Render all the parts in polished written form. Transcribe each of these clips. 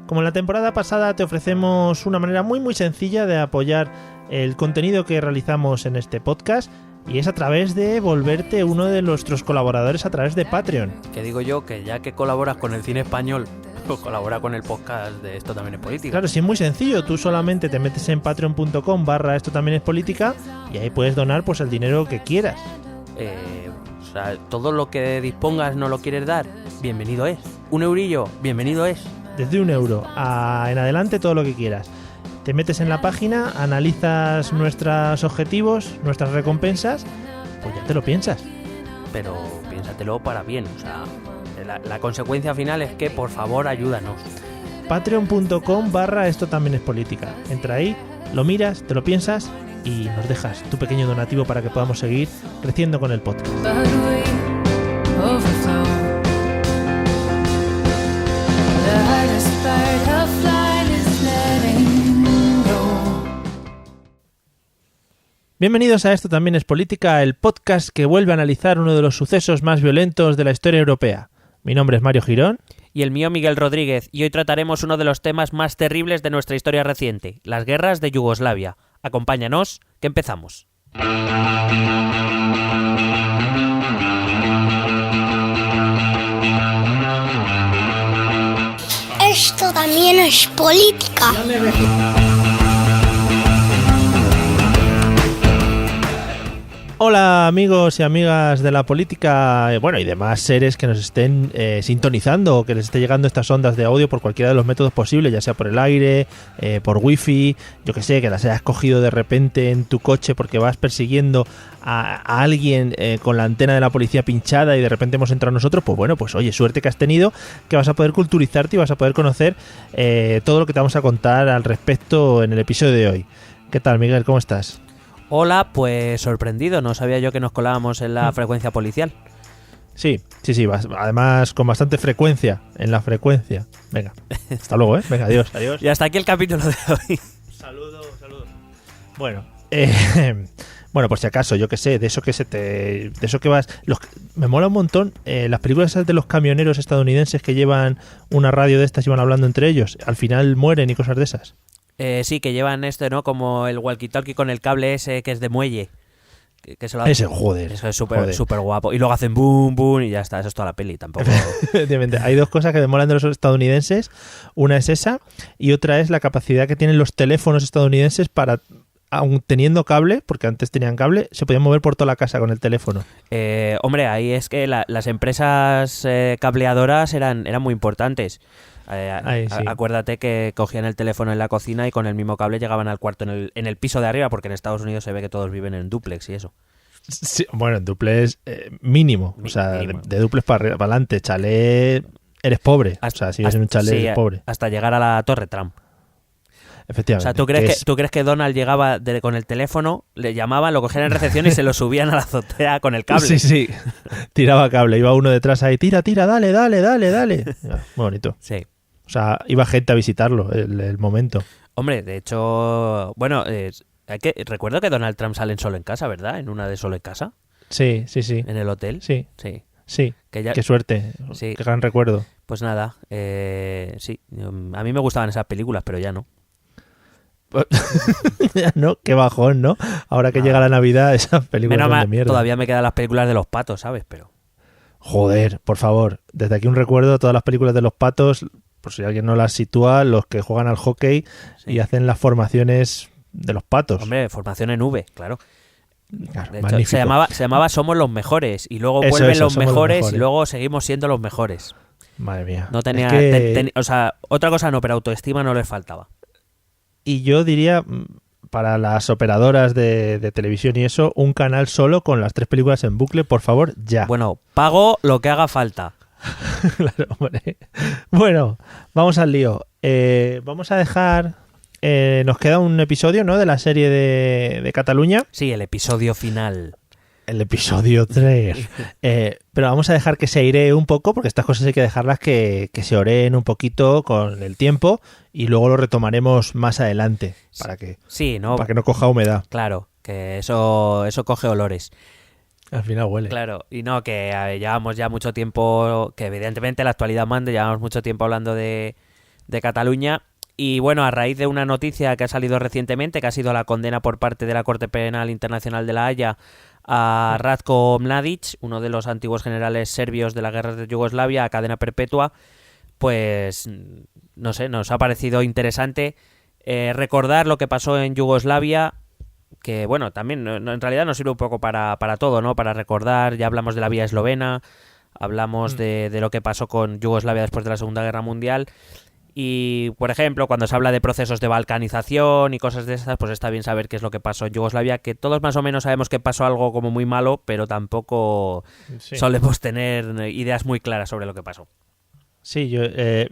Como en la temporada pasada, te ofrecemos una manera muy sencilla de apoyar el contenido que realizamos en este podcast, y es a través de volverte uno de nuestros colaboradores a través de Patreon. Que digo yo que ya que colaboras con el cine español, pues colabora con el podcast de Esto También es Política. Claro, sí, es muy sencillo. Tú solamente te metes en patreon.com/esto también es política y ahí puedes donar pues el dinero que quieras. O sea, todo lo que dispongas no lo quieres dar, bienvenido es. Un eurillo, bienvenido es. Desde €1 en adelante, todo lo que quieras. Te metes en la página, analizas nuestros objetivos, nuestras recompensas, pues ya te lo piensas. Pero piénsatelo para bien, o sea, la consecuencia final es que por favor ayúdanos. Patreon.com/esto también es política. Entra ahí, lo miras, te lo piensas y nos dejas tu pequeño donativo para que podamos seguir creciendo con el podcast. Bienvenidos a Esto también es política, el podcast que vuelve a analizar uno de los sucesos más violentos de la historia europea. Mi nombre es Mario Girón. Y el mío Miguel Rodríguez, y hoy trataremos uno de los temas más terribles de nuestra historia reciente, las guerras de Yugoslavia. Acompáñanos, que empezamos. Esto también es política. Hola amigos y amigas de la política, y demás seres que nos estén sintonizando o que les esté llegando estas ondas de audio por cualquiera de los métodos posibles, ya sea por el aire, por wifi, yo que sé, que las hayas cogido de repente en tu coche porque vas persiguiendo a alguien con la antena de la policía pinchada y de repente hemos entrado nosotros, pues bueno, pues oye, suerte que has tenido, que vas a poder culturizarte y vas a poder conocer todo lo que te vamos a contar al respecto en el episodio de hoy. ¿Qué tal, Miguel? ¿Cómo estás? Hola, pues sorprendido, no sabía yo que nos colábamos en la frecuencia policial. Sí, además con bastante frecuencia, en la frecuencia. Venga, hasta luego, Venga, adiós. Y hasta aquí el capítulo de hoy. Saludos. Bueno, por si acaso, yo que sé, de eso que vas... me mola un montón las películas esas de los camioneros estadounidenses que llevan una radio de estas y van hablando entre ellos. Al final mueren y cosas de esas. Sí, que llevan esto, ¿no? Como el walkie-talkie con el cable ese que es de muelle. Que se lo ese, joder. Eso es súper guapo. Y luego hacen boom, boom y ya está. Eso es toda la peli, tampoco. Efectivamente. Hay dos cosas que me molan de los estadounidenses. Una es esa y otra es la capacidad que tienen los teléfonos estadounidenses para, aun teniendo cable, porque antes tenían cable, se podían mover por toda la casa con el teléfono. Hombre, ahí es que las empresas cableadoras eran muy importantes. Sí. Acuérdate que cogían el teléfono en la cocina y con el mismo cable llegaban al cuarto en el piso de arriba, porque en Estados Unidos se ve que todos viven en dúplex y eso. Sí, bueno, en dúplex mínimo. O sea, mínimo. De dúplex para adelante. Chalet, eres pobre. Si vives en un chalet, eres pobre. Hasta llegar a la Torre Trump. Efectivamente. O sea, ¿tú crees que Donald llegaba con el teléfono, le llamaban, lo cogían en recepción y se lo subían a la azotea con el cable? Sí. Tiraba cable. Iba uno detrás ahí. Tira, dale. Muy bonito. Sí. O sea, iba gente a visitarlo el momento. Hombre, de hecho, bueno, recuerdo que Donald Trump sale en Solo en Casa, ¿verdad? En una de Solo en Casa. Sí. En el hotel. Sí. Qué suerte. Sí. Qué gran recuerdo. Pues nada, sí. A mí me gustaban esas películas, pero ya no. Ya no, qué bajón, ¿no? Ahora que llega la Navidad, esas películas son de mierda. Todavía me quedan las películas de los patos, ¿sabes? Pero... Joder, por favor. Desde aquí un recuerdo a todas las películas de los patos, por si alguien no las sitúa, los que juegan al hockey y hacen las formaciones de los patos. Hombre, formación en V, claro. De Magnífico. hecho, se llamaba Somos los Mejores y luego vuelven los mejores y luego seguimos siendo los mejores. Madre mía. No tenía, o sea, otra cosa no, pero autoestima no les faltaba. Y yo diría, para las operadoras de televisión y eso, un canal solo con las 3 películas en bucle, por favor, ya. Bueno, pago lo que haga falta. Claro, hombre. Bueno, vamos al lío. Vamos a dejar... nos queda un episodio, ¿no?, de la serie de Cataluña. Sí, el episodio final. El episodio 3. Pero vamos a dejar que se airee un poco, porque estas cosas hay que dejarlas que se oreen un poquito con el tiempo y luego lo retomaremos más adelante para que, para que no coja humedad. Claro, que eso coge olores. Al final huele. Claro, y no, que llevamos ya mucho tiempo, que evidentemente la actualidad manda, llevamos mucho tiempo hablando de de Cataluña. Y bueno, a raíz de una noticia que ha salido recientemente, que ha sido la condena por parte de la Corte Penal Internacional de La Haya a Ratko Mladic, uno de los antiguos generales serbios de la guerra de Yugoslavia, a cadena perpetua, pues no sé, nos ha parecido interesante recordar lo que pasó en Yugoslavia, que bueno, también en realidad nos sirve un poco para todo, ¿no? Para recordar, ya hablamos de la vía eslovena, hablamos de lo que pasó con Yugoslavia después de la Segunda Guerra Mundial. Y, por ejemplo, cuando se habla de procesos de balcanización y cosas de esas, pues está bien saber qué es lo que pasó en Yugoslavia, que todos más o menos sabemos que pasó algo como muy malo, pero tampoco solemos tener ideas muy claras sobre lo que pasó. Sí,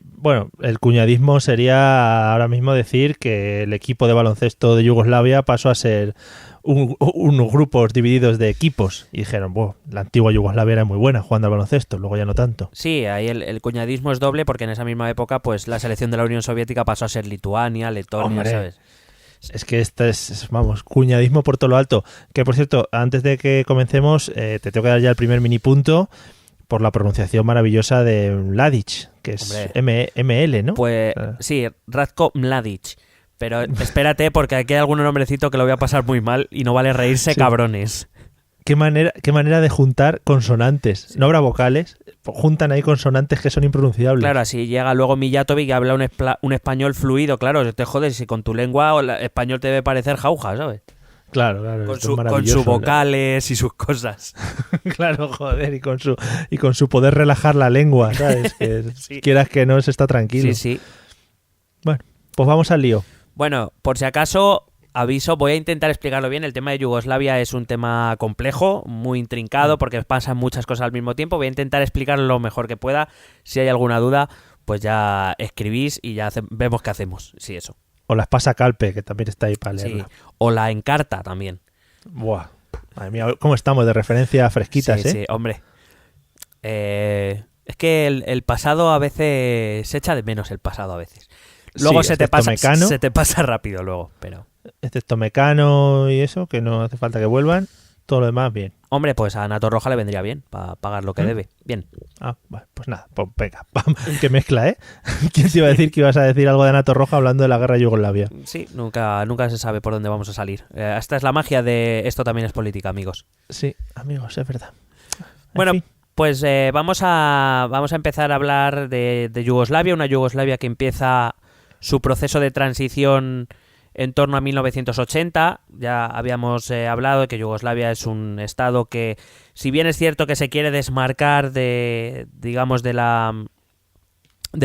bueno, el cuñadismo sería ahora mismo decir que el equipo de baloncesto de Yugoslavia pasó a ser unos grupos divididos de equipos y dijeron, bueno, la antigua Yugoslavia era muy buena jugando al baloncesto, luego ya no tanto. Sí, ahí el cuñadismo es doble porque en esa misma época pues la selección de la Unión Soviética pasó a ser Lituania, Letonia, Hombre, ¿sabes? Es que este es, vamos, cuñadismo por todo lo alto. Que por cierto, antes de que comencemos, te tengo que dar ya el primer mini punto por la pronunciación maravillosa de Mladic, que es ML, ¿no? Pues sí, Ratko Mladic. Pero espérate, porque aquí hay algún nombrecito que lo voy a pasar muy mal y no vale reírse, sí. Cabrones. ¿Qué manera de juntar consonantes? Sí. No habrá vocales, juntan ahí consonantes que son impronunciables. Claro, así llega luego Mijatovic y habla un español fluido, claro, te jodes, si con tu lengua el español te debe parecer jauja, ¿sabes? Claro, con sus vocales y sus cosas. Claro, joder, y con su poder relajar la lengua, ¿sabes? Que sí. Quieras que no, se está tranquilo. Sí. Bueno, pues vamos al lío. Bueno, por si acaso, aviso, voy a intentar explicarlo bien. El tema de Yugoslavia es un tema complejo, muy intrincado, porque pasan muchas cosas al mismo tiempo. Voy a intentar explicarlo lo mejor que pueda. Si hay alguna duda, pues ya escribís y ya vemos qué hacemos. Sí, eso. O la espasa Calpe, que también está ahí para leerla. Sí. O la Encarta también. Buah, madre mía, ¿cómo estamos de referencia fresquitas, sí, Sí, hombre. Es que el pasado a veces... Se echa de menos el pasado a veces. Luego sí, se te pasa rápido luego, pero... Excepto Mecano y eso, que no hace falta que vuelvan. Todo lo demás, bien. Hombre, pues a Nato Roja le vendría bien, para pagar lo que debe. Bien. Ah, bueno, pues nada, pues venga, qué mezcla, ¿eh? ¿Quién te iba a decir que ibas a decir algo de Nato Roja hablando de la guerra de Yugoslavia? Sí, nunca se sabe por dónde vamos a salir. Esta es la magia de Esto también es política, amigos. Sí, amigos, es verdad. Bueno, pues vamos a empezar a hablar de Yugoslavia, una Yugoslavia que empieza su proceso de transición en torno a 1980. Ya habíamos hablado de que Yugoslavia es un estado que, si bien es cierto que se quiere desmarcar del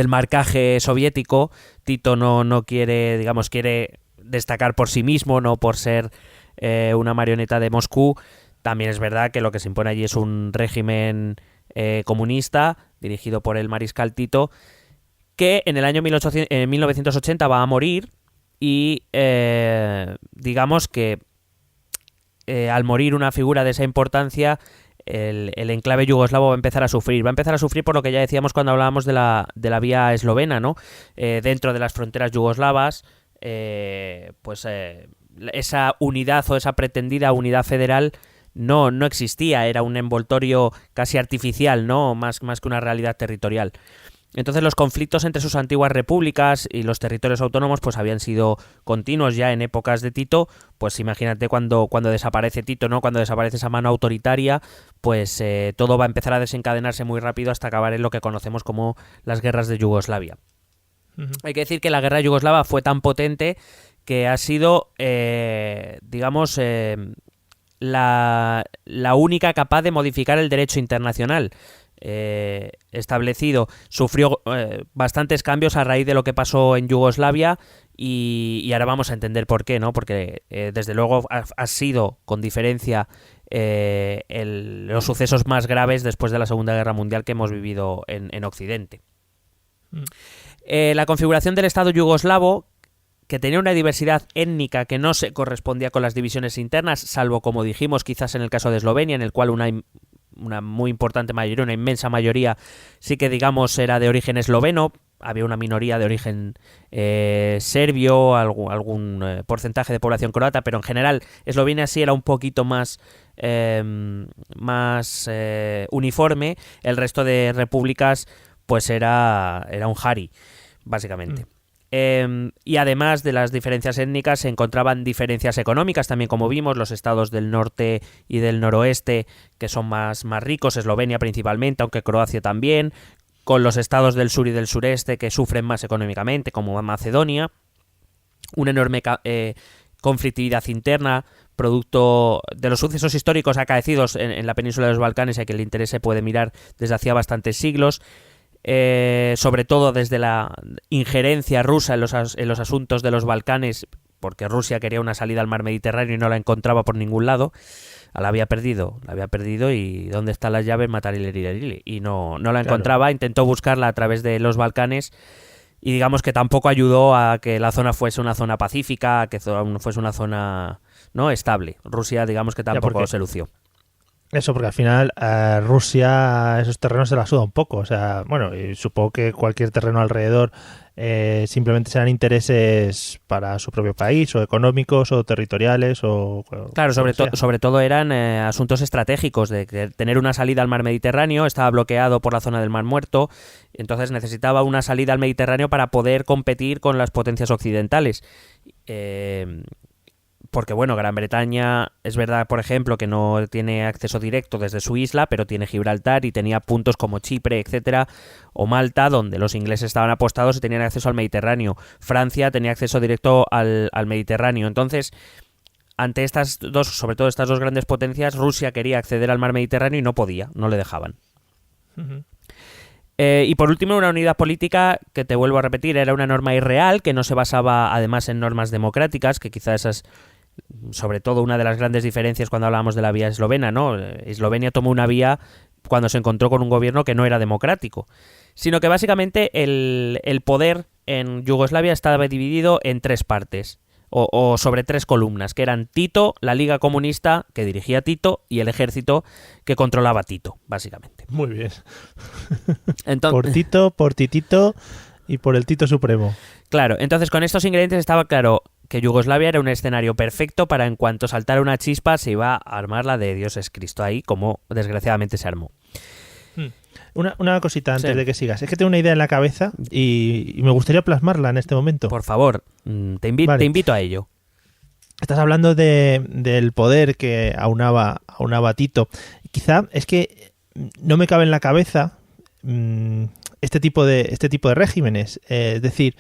marcaje soviético, Tito no quiere, quiere destacar por sí mismo, no por ser una marioneta de Moscú. También es verdad que lo que se impone allí es un régimen comunista dirigido por el mariscal Tito, que en el año 1980 va a morir y digamos que al morir una figura de esa importancia, el enclave yugoslavo va a empezar a sufrir. Va a empezar a sufrir por lo que ya decíamos cuando hablábamos de la vía eslovena, ¿no? Dentro de las fronteras yugoslavas, esa unidad o esa pretendida unidad federal no existía, era un envoltorio casi artificial, ¿no? Más que una realidad territorial. Entonces los conflictos entre sus antiguas repúblicas y los territorios autónomos pues habían sido continuos ya en épocas de Tito. Pues imagínate cuando desaparece Tito, ¿no? Cuando desaparece esa mano autoritaria, pues todo va a empezar a desencadenarse muy rápido hasta acabar en lo que conocemos como las guerras de Yugoslavia. Uh-huh. Hay que decir que la guerra yugoslava fue tan potente que ha sido, la única capaz de modificar el derecho internacional establecido. Sufrió bastantes cambios a raíz de lo que pasó en Yugoslavia y ahora vamos a entender por qué, ¿no? Porque desde luego ha sido con diferencia los sucesos más graves después de la Segunda Guerra Mundial que hemos vivido en Occidente. La configuración del Estado yugoslavo, que tenía una diversidad étnica que no se correspondía con las divisiones internas, salvo, como dijimos, quizás en el caso de Eslovenia, en el cual una muy importante mayoría, una inmensa mayoría, sí que digamos era de origen esloveno. Había una minoría de origen serbio, algún porcentaje de población croata, pero en general Eslovenia sí era un poquito más uniforme. El resto de repúblicas pues era un jari. básicamente. Y además de las diferencias étnicas se encontraban diferencias económicas también, como vimos, los estados del norte y del noroeste que son más ricos, Eslovenia principalmente, aunque Croacia también, con los estados del sur y del sureste que sufren más económicamente, como Macedonia, una enorme conflictividad interna producto de los sucesos históricos acaecidos en la península de los Balcanes, y a quien le interese puede mirar desde hacía bastantes siglos. Sobre todo desde la injerencia rusa en los asuntos de los Balcanes, porque Rusia quería una salida al mar Mediterráneo y no la encontraba por ningún lado. La había perdido y ¿dónde están las llaves? Matar y no la encontraba. Claro. Intentó buscarla a través de los Balcanes y digamos que tampoco ayudó a que la zona fuese una zona pacífica, que fuese una zona no estable. Rusia digamos que tampoco se lució. Eso, porque al final Rusia esos terrenos se la suda un poco. O sea, bueno, y supongo que cualquier terreno alrededor simplemente serán intereses para su propio país, o económicos, o territoriales, o... Claro, sobre todo eran asuntos estratégicos, de que tener una salida al mar Mediterráneo, estaba bloqueado por la zona del Mar Muerto, entonces necesitaba una salida al Mediterráneo para poder competir con las potencias occidentales. Porque, bueno, Gran Bretaña es verdad, por ejemplo, que no tiene acceso directo desde su isla, pero tiene Gibraltar y tenía puntos como Chipre, etcétera, o Malta, donde los ingleses estaban apostados y tenían acceso al Mediterráneo. Francia tenía acceso directo al Mediterráneo. Entonces, ante estas dos, sobre todo estas dos grandes potencias, Rusia quería acceder al mar Mediterráneo y no podía, no le dejaban. Uh-huh. Y por último, una unidad política que, te vuelvo a repetir, era una norma irreal, que no se basaba además en normas democráticas, que quizás esas... Sobre todo una de las grandes diferencias cuando hablábamos de la vía eslovena, ¿no? Eslovenia tomó una vía cuando se encontró con un gobierno que no era democrático, sino que básicamente el poder en Yugoslavia estaba dividido en tres partes, o sobre tres columnas, que eran Tito, la Liga Comunista, que dirigía Tito, y el ejército, que controlaba Tito, básicamente. Muy bien. Entonces, por Titito y por el Tito Supremo. Claro, entonces con estos ingredientes estaba claro que Yugoslavia era un escenario perfecto para, en cuanto saltara una chispa, se iba a armar la de Dios es Cristo, ahí como desgraciadamente se armó. Una cosita antes de que sigas. Es que tengo una idea en la cabeza y me gustaría plasmarla en este momento. Por favor, te invito a ello. Estás hablando del poder que aunaba Tito. Quizá es que no me cabe en la cabeza este tipo de regímenes. Es decir,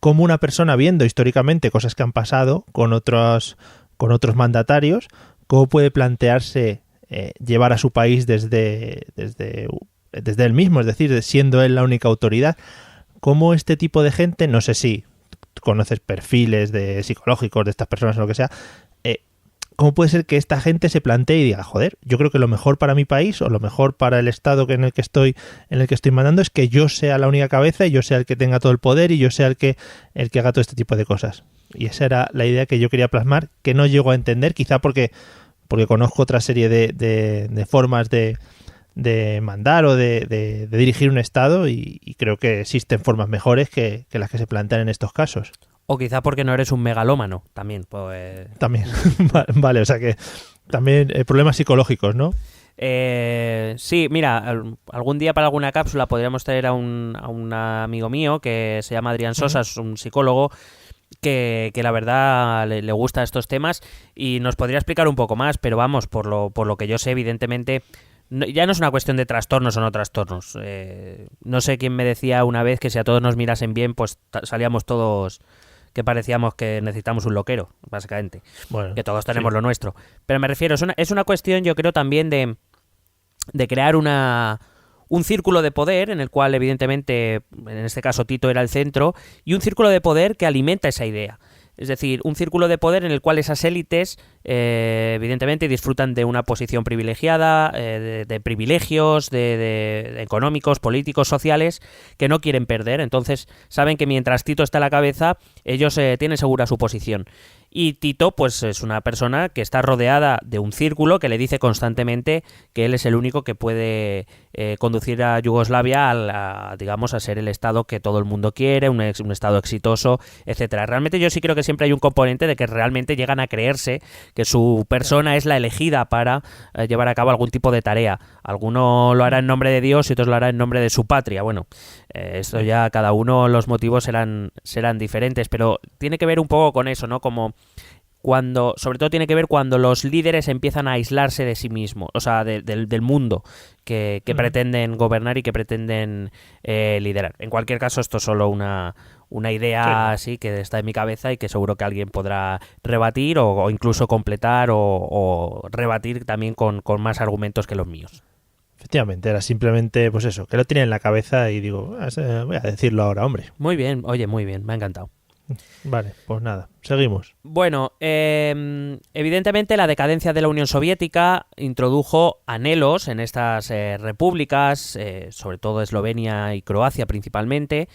cómo una persona, viendo históricamente cosas que han pasado con otros mandatarios, cómo puede plantearse llevar a su país desde él mismo, es decir, siendo él la única autoridad. Cómo este tipo de gente, no sé si conoces perfiles psicológicos de estas personas o lo que sea, ¿cómo puede ser que esta gente se plantee y diga, joder, yo creo que lo mejor para mi país o lo mejor para el estado en el que estoy mandando es que yo sea la única cabeza y yo sea el que tenga todo el poder y yo sea el que haga todo este tipo de cosas? Y esa era la idea que yo quería plasmar, que no llego a entender, quizá porque conozco otra serie de formas de mandar o de dirigir un estado y creo que existen formas mejores que las que se plantean en estos casos. O quizá porque no eres un megalómano, también. Pues... También, vale, o sea que también problemas psicológicos, ¿no? Sí, mira, algún día para alguna cápsula podríamos traer a un amigo mío que se llama Adrián Sosa, es un psicólogo que la verdad le gusta estos temas y nos podría explicar un poco más, pero vamos, por lo que yo sé, evidentemente... ya no es una cuestión de trastornos o no trastornos. No sé quién me decía una vez que si a todos nos mirasen bien, pues salíamos todos... que parecíamos que necesitamos un loquero, básicamente. Bueno, que todos tenemos lo nuestro. Pero me refiero, es una cuestión, yo creo, también de crear un círculo de poder en el cual, evidentemente, en este caso Tito era el centro, y un círculo de poder que alimenta esa idea. Es decir, un círculo de poder en el cual esas élites, evidentemente, disfrutan de una posición privilegiada, de privilegios de económicos, políticos, sociales, que no quieren perder. Entonces, saben que mientras Tito está a la cabeza, ellos tienen segura su posición. Y Tito, pues es una persona que está rodeada de un círculo que le dice constantemente que él es el único que puede conducir a Yugoslavia digamos, a ser el Estado que todo el mundo quiere, un Estado exitoso, etcétera. Realmente yo sí creo que siempre hay un componente de que realmente llegan a creerse que su persona es la elegida para llevar a cabo algún tipo de tarea. Alguno lo hará en nombre de Dios y otros lo hará en nombre de su patria. Bueno, esto ya cada uno, los motivos serán diferentes, pero tiene que ver un poco con eso, ¿no? Como sobre todo tiene que ver cuando los líderes empiezan a aislarse de sí mismos, o sea, del mundo que pretenden gobernar y que pretenden liderar. En cualquier caso, esto es solo una idea así que está en mi cabeza y que seguro que alguien podrá rebatir o incluso completar o rebatir también con más argumentos que los míos. Efectivamente, era simplemente, pues eso, que lo tenía en la cabeza y digo, voy a decirlo ahora, hombre. Muy bien, oye, muy bien, me ha encantado. Vale, pues nada, seguimos. Bueno, evidentemente la decadencia de la Unión Soviética introdujo anhelos en estas repúblicas, sobre todo Eslovenia y Croacia principalmente,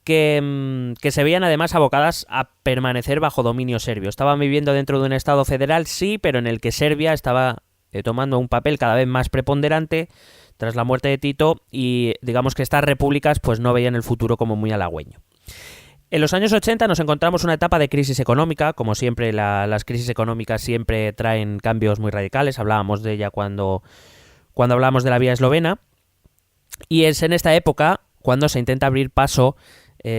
que se veían además abocadas a permanecer bajo dominio serbio. Estaban viviendo dentro de un Estado federal, sí, pero en el que Serbia estaba tomando un papel cada vez más preponderante tras la muerte de Tito y digamos que estas repúblicas pues no veían el futuro como muy halagüeño. En los años 80 nos encontramos una etapa de crisis económica, como siempre las crisis económicas siempre traen cambios muy radicales, hablábamos de ella cuando hablábamos de la vía eslovena, y es en esta época cuando se intenta abrir paso,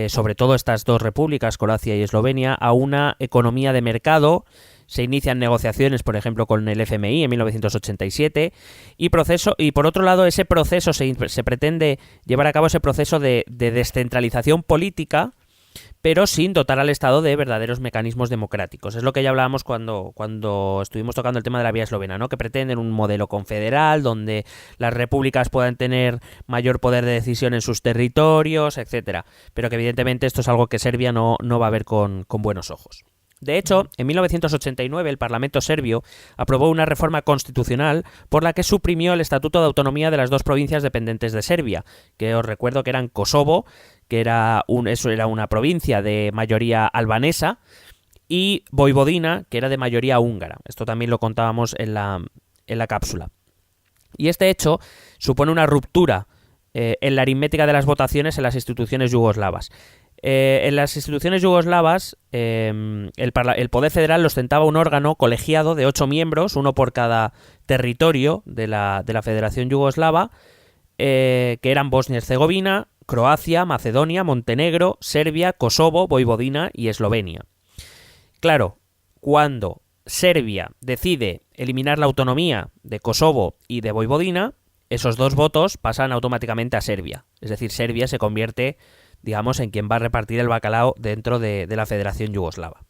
sobre todo estas dos repúblicas, Croacia y Eslovenia, a una economía de mercado. Se inician negociaciones, por ejemplo, con el FMI en 1987 y por otro lado ese proceso se pretende llevar a cabo ese proceso de descentralización política, pero sin dotar al Estado de verdaderos mecanismos democráticos. Es lo que ya hablábamos cuando estuvimos tocando el tema de la vía eslovena, ¿no? Que pretenden un modelo confederal donde las repúblicas puedan tener mayor poder de decisión en sus territorios, etcétera. Pero que evidentemente esto es algo que Serbia no va a ver con buenos ojos. De hecho, en 1989 el Parlamento serbio aprobó una reforma constitucional por la que suprimió el Estatuto de Autonomía de las dos provincias dependientes de Serbia, que os recuerdo que eran Kosovo, que era una provincia de mayoría albanesa, y Voivodina, que era de mayoría húngara. Esto también lo contábamos en la cápsula. Y este hecho supone una ruptura en la aritmética de las votaciones en las instituciones yugoslavas. En las instituciones yugoslavas el poder federal lo ostentaba un órgano colegiado de 8 miembros, uno por cada territorio de la Federación Yugoslava, que eran Bosnia y Herzegovina, Croacia, Macedonia, Montenegro, Serbia, Kosovo, Voivodina y Eslovenia. Claro, cuando Serbia decide eliminar la autonomía de Kosovo y de Voivodina, esos dos votos pasan automáticamente a Serbia. Es decir, Serbia se convierte, digamos, en quien va a repartir el bacalao dentro de la Federación Yugoslava.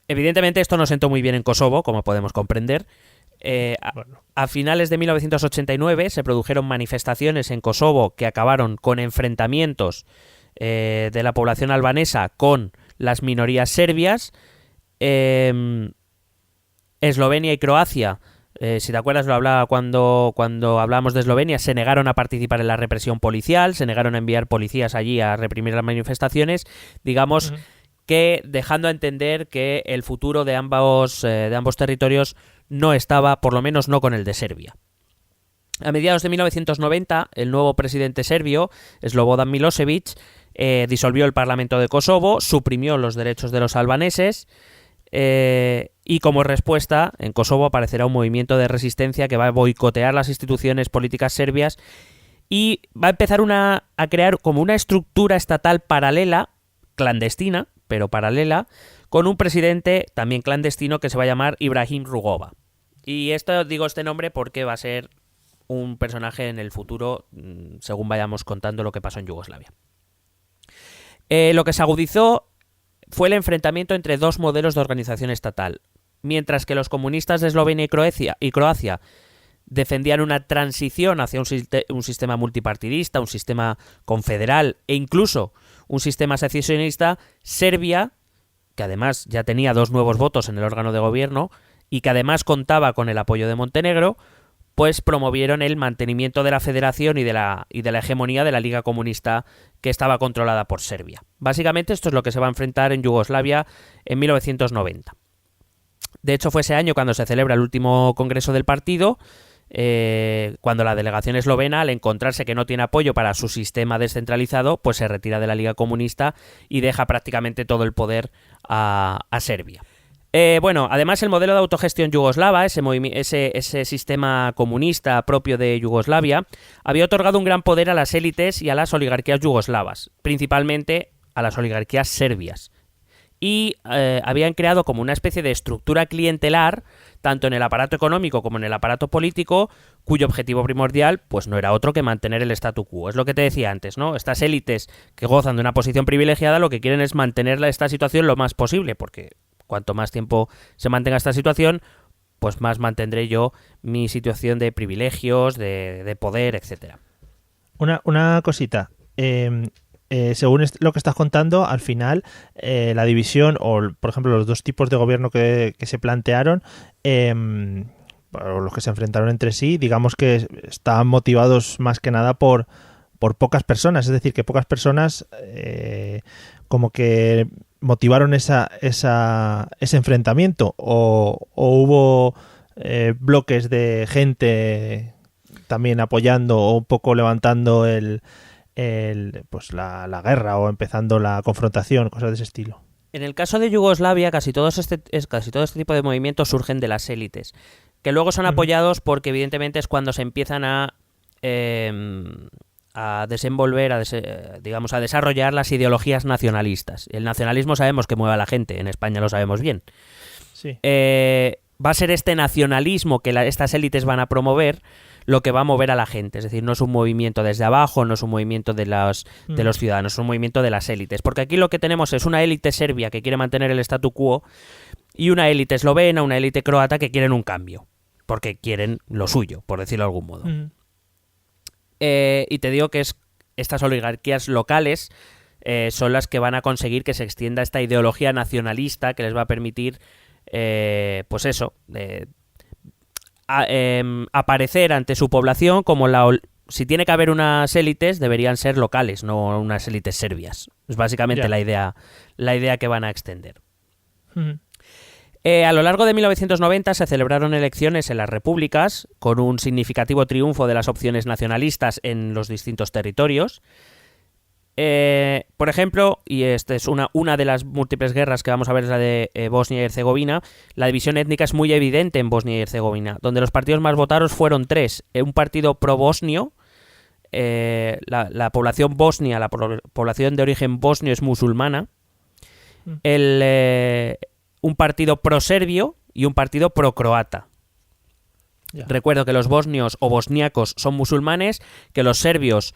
Evidentemente esto no sentó muy bien en Kosovo, como podemos comprender. A finales de 1989 se produjeron manifestaciones en Kosovo que acabaron con enfrentamientos de la población albanesa con las minorías serbias. Eslovenia y Croacia, si te acuerdas lo hablaba cuando hablábamos de Eslovenia, se negaron a participar en la represión policial, se negaron a enviar policías allí a reprimir las manifestaciones, digamos que dejando a entender que el futuro de ambos territorios no estaba, por lo menos no con el de Serbia. A mediados de 1990, el nuevo presidente serbio, Slobodan Milosevic, disolvió el Parlamento de Kosovo, suprimió los derechos de los albaneses, y como respuesta, en Kosovo aparecerá un movimiento de resistencia que va a boicotear las instituciones políticas serbias y va a empezar a crear como una estructura estatal paralela, clandestina, pero paralela, con un presidente también clandestino que se va a llamar Ibrahim Rugova. Y digo este nombre porque va a ser un personaje en el futuro, según vayamos contando lo que pasó en Yugoslavia. Lo que se agudizó fue el enfrentamiento entre dos modelos de organización estatal. Mientras que los comunistas de Eslovenia y Croacia defendían una transición hacia un sistema multipartidista, un sistema confederal e incluso un sistema secesionista, Serbia, que además ya tenía 2 nuevos votos en el órgano de gobierno y que además contaba con el apoyo de Montenegro, pues promovieron el mantenimiento de la federación y de la hegemonía de la Liga Comunista que estaba controlada por Serbia. Básicamente esto es lo que se va a enfrentar en Yugoslavia en 1990. De hecho, fue ese año cuando se celebra el último congreso del partido, cuando la delegación eslovena, al encontrarse que no tiene apoyo para su sistema descentralizado, pues se retira de la Liga Comunista y deja prácticamente todo el poder a Serbia. Bueno, además el modelo de autogestión yugoslava, ese sistema comunista propio de Yugoslavia, había otorgado un gran poder a las élites y a las oligarquías yugoslavas, principalmente a las oligarquías serbias. Y habían creado como una especie de estructura clientelar, tanto en el aparato económico como en el aparato político, cuyo objetivo primordial pues no era otro que mantener el statu quo. Es lo que te decía antes, ¿no? Estas élites que gozan de una posición privilegiada lo que quieren es mantener esta situación lo más posible, porque cuanto más tiempo se mantenga esta situación, pues más mantendré yo mi situación de privilegios, de poder, etcétera. Una cosita. Según lo que estás contando, al final la división o, por ejemplo, los dos tipos de gobierno que se plantearon, o los que se enfrentaron entre sí, digamos que estaban motivados más que nada por pocas personas. Es decir, que pocas personas como que motivaron ese enfrentamiento, o hubo bloques de gente también apoyando o un poco levantando pues la guerra o empezando la confrontación, cosas de ese estilo. En el caso de Yugoslavia, casi todo este tipo de movimientos surgen de las élites, que luego son apoyados porque evidentemente es cuando se empiezan a desenvolver, digamos, a desarrollar las ideologías nacionalistas. El nacionalismo sabemos que mueve a la gente, en España lo sabemos bien. Sí. Va a ser este nacionalismo que estas élites van a promover lo que va a mover a la gente. Es decir, no es un movimiento desde abajo, no es un movimiento de los ciudadanos, es un movimiento de las élites. Porque aquí lo que tenemos es una élite serbia que quiere mantener el statu quo y una élite eslovena, una élite croata que quieren un cambio. Porque quieren lo suyo, por decirlo de algún modo. Y te digo que estas oligarquías locales son las que van a conseguir que se extienda esta ideología nacionalista que les va a permitir, pues eso, aparecer ante su población como si tiene que haber unas élites, deberían ser locales, no unas élites serbias. Es básicamente la idea que van a extender. A lo largo de 1990 se celebraron elecciones en las repúblicas con un significativo triunfo de las opciones nacionalistas en los distintos territorios. Por ejemplo, y esta es una de las múltiples guerras que vamos a ver, es la de Bosnia y Herzegovina. La división étnica es muy evidente en Bosnia y Herzegovina, donde los partidos más votados fueron tres. Un partido pro-bosnio, la población bosnia, la población de origen bosnio es musulmana. Un partido pro-serbio y un partido pro-croata. Recuerdo que los bosnios o bosniacos son musulmanes, que los serbios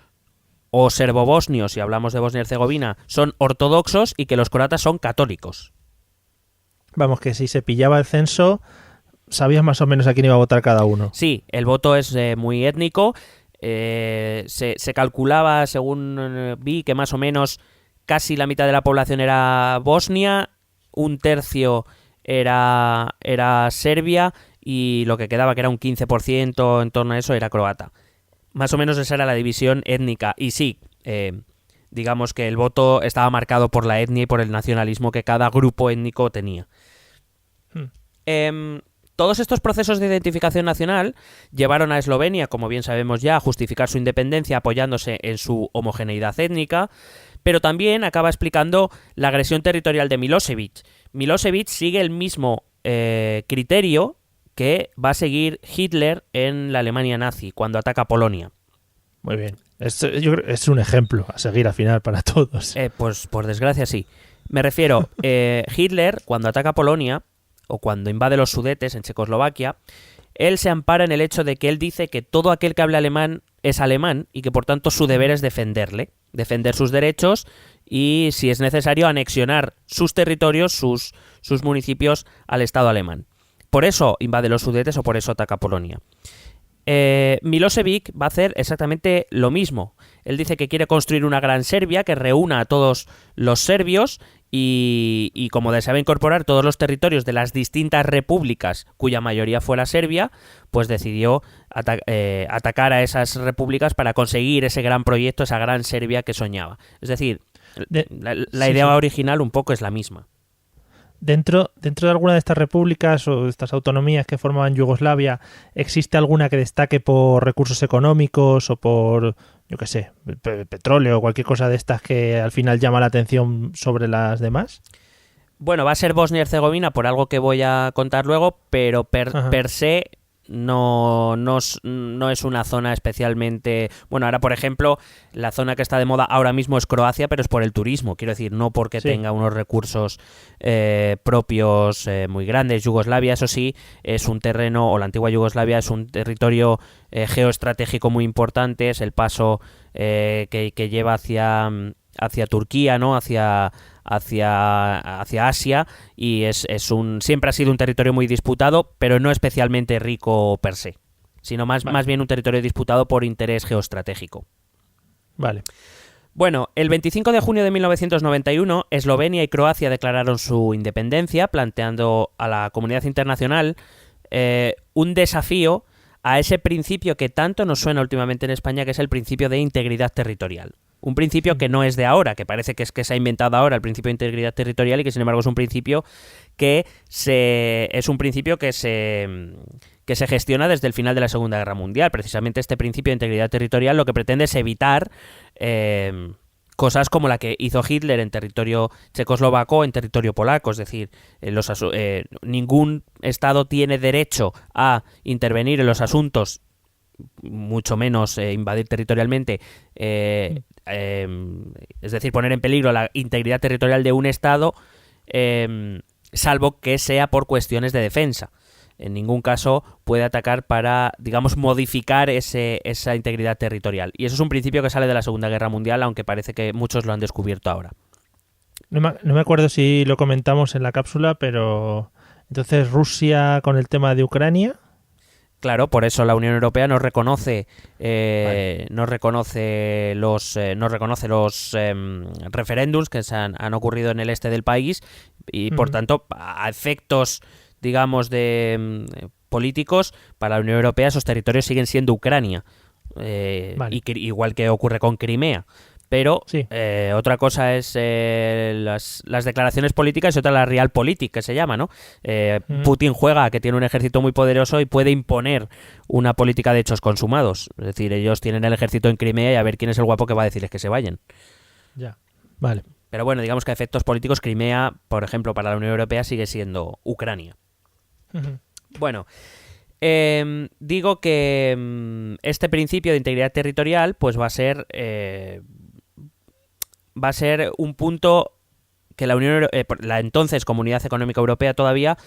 o serbobosnios, si hablamos de Bosnia y Herzegovina, son ortodoxos y que los croatas son católicos. Vamos, que si se pillaba el censo, sabías más o menos a quién iba a votar cada uno. Sí, el voto es muy étnico. Se calculaba, según vi, que más o menos casi la mitad de la población era Bosnia, un tercio era Serbia y lo que quedaba, que era un 15% en torno a eso, era croata. Más o menos esa era la división étnica. Y sí, digamos que el voto estaba marcado por la etnia y por el nacionalismo que cada grupo étnico tenía. Todos estos procesos de identificación nacional llevaron a Eslovenia, como bien sabemos ya, a justificar su independencia apoyándose en su homogeneidad étnica, pero también acaba explicando la agresión territorial de Milosevic. Milosevic sigue el mismo criterio que va a seguir Hitler en la Alemania nazi cuando ataca Polonia. Muy bien. Yo creo que es un ejemplo a seguir al final para todos. Pues por desgracia sí. Me refiero, Hitler cuando ataca Polonia o cuando invade los Sudetes en Checoslovaquia, él se ampara en el hecho de que él dice que todo aquel que hable alemán es alemán y que por tanto su deber es defender sus derechos y, si es necesario, anexionar sus territorios, sus municipios al Estado alemán. Por eso invade los Sudetes o por eso ataca Polonia. Milosevic va a hacer exactamente lo mismo. Él dice que quiere construir una gran Serbia que reúna a todos los serbios y como deseaba incorporar todos los territorios de las distintas repúblicas, cuya mayoría fue la Serbia, pues decidió atacar a esas repúblicas para conseguir ese gran proyecto, esa gran Serbia que soñaba. Es decir, la idea original un poco es la misma. Dentro de alguna de estas repúblicas o de estas autonomías que formaban Yugoslavia, ¿existe alguna que destaque por recursos económicos o por, yo qué sé, petróleo o cualquier cosa de estas que al final llama la atención sobre las demás? Bueno, va a ser Bosnia y Herzegovina por algo que voy a contar luego, pero per se no es una zona especialmente... Bueno, ahora, por ejemplo, la zona que está de moda ahora mismo es Croacia, pero es por el turismo, quiero decir, no porque tenga unos recursos propios muy grandes. Yugoslavia, eso sí, es un terreno, o la antigua Yugoslavia es un territorio geoestratégico muy importante, es el paso que lleva hacia Turquía, ¿no? Hacia Asia, y siempre ha sido un territorio muy disputado, pero no especialmente rico per se, sino más bien un territorio disputado por interés geoestratégico. Vale. Bueno, el 25 de junio de 1991, Eslovenia y Croacia declararon su independencia, planteando a la comunidad internacional un desafío a ese principio que tanto nos suena últimamente en España, que es el principio de integridad territorial. Un principio que no es de ahora, que parece que se ha inventado ahora el principio de integridad territorial, y que sin embargo es un principio que se gestiona desde el final de la Segunda Guerra Mundial. Precisamente este principio de integridad territorial lo que pretende es evitar cosas como la que hizo Hitler en territorio checoslovaco, en territorio polaco. Es decir, ningún Estado tiene derecho a intervenir en los asuntos, mucho menos invadir territorialmente, es decir, poner en peligro la integridad territorial de un Estado, salvo que sea por cuestiones de defensa. En ningún caso puede atacar para, digamos, modificar esa integridad territorial. Y eso es un principio que sale de la Segunda Guerra Mundial, aunque parece que muchos lo han descubierto ahora. No me acuerdo si lo comentamos en la cápsula, pero entonces Rusia con el tema de Ucrania... Claro, por eso la Unión Europea no reconoce los referéndums que han ocurrido en el este del país, y por tanto, a efectos, digamos, de políticos, para la Unión Europea esos territorios siguen siendo Ucrania, igual que ocurre con Crimea. Pero otra cosa es las declaraciones políticas y otra la realpolitik, que se llama, ¿no? Putin juega a que tiene un ejército muy poderoso y puede imponer una política de hechos consumados. Es decir, ellos tienen el ejército en Crimea y a ver quién es el guapo que va a decirles que se vayan. Ya, vale. Pero bueno, digamos que a efectos políticos, Crimea, por ejemplo, para la Unión Europea sigue siendo Ucrania. Bueno... digo que este principio de integridad territorial pues va a ser un punto que la entonces Comunidad Económica Europea todavía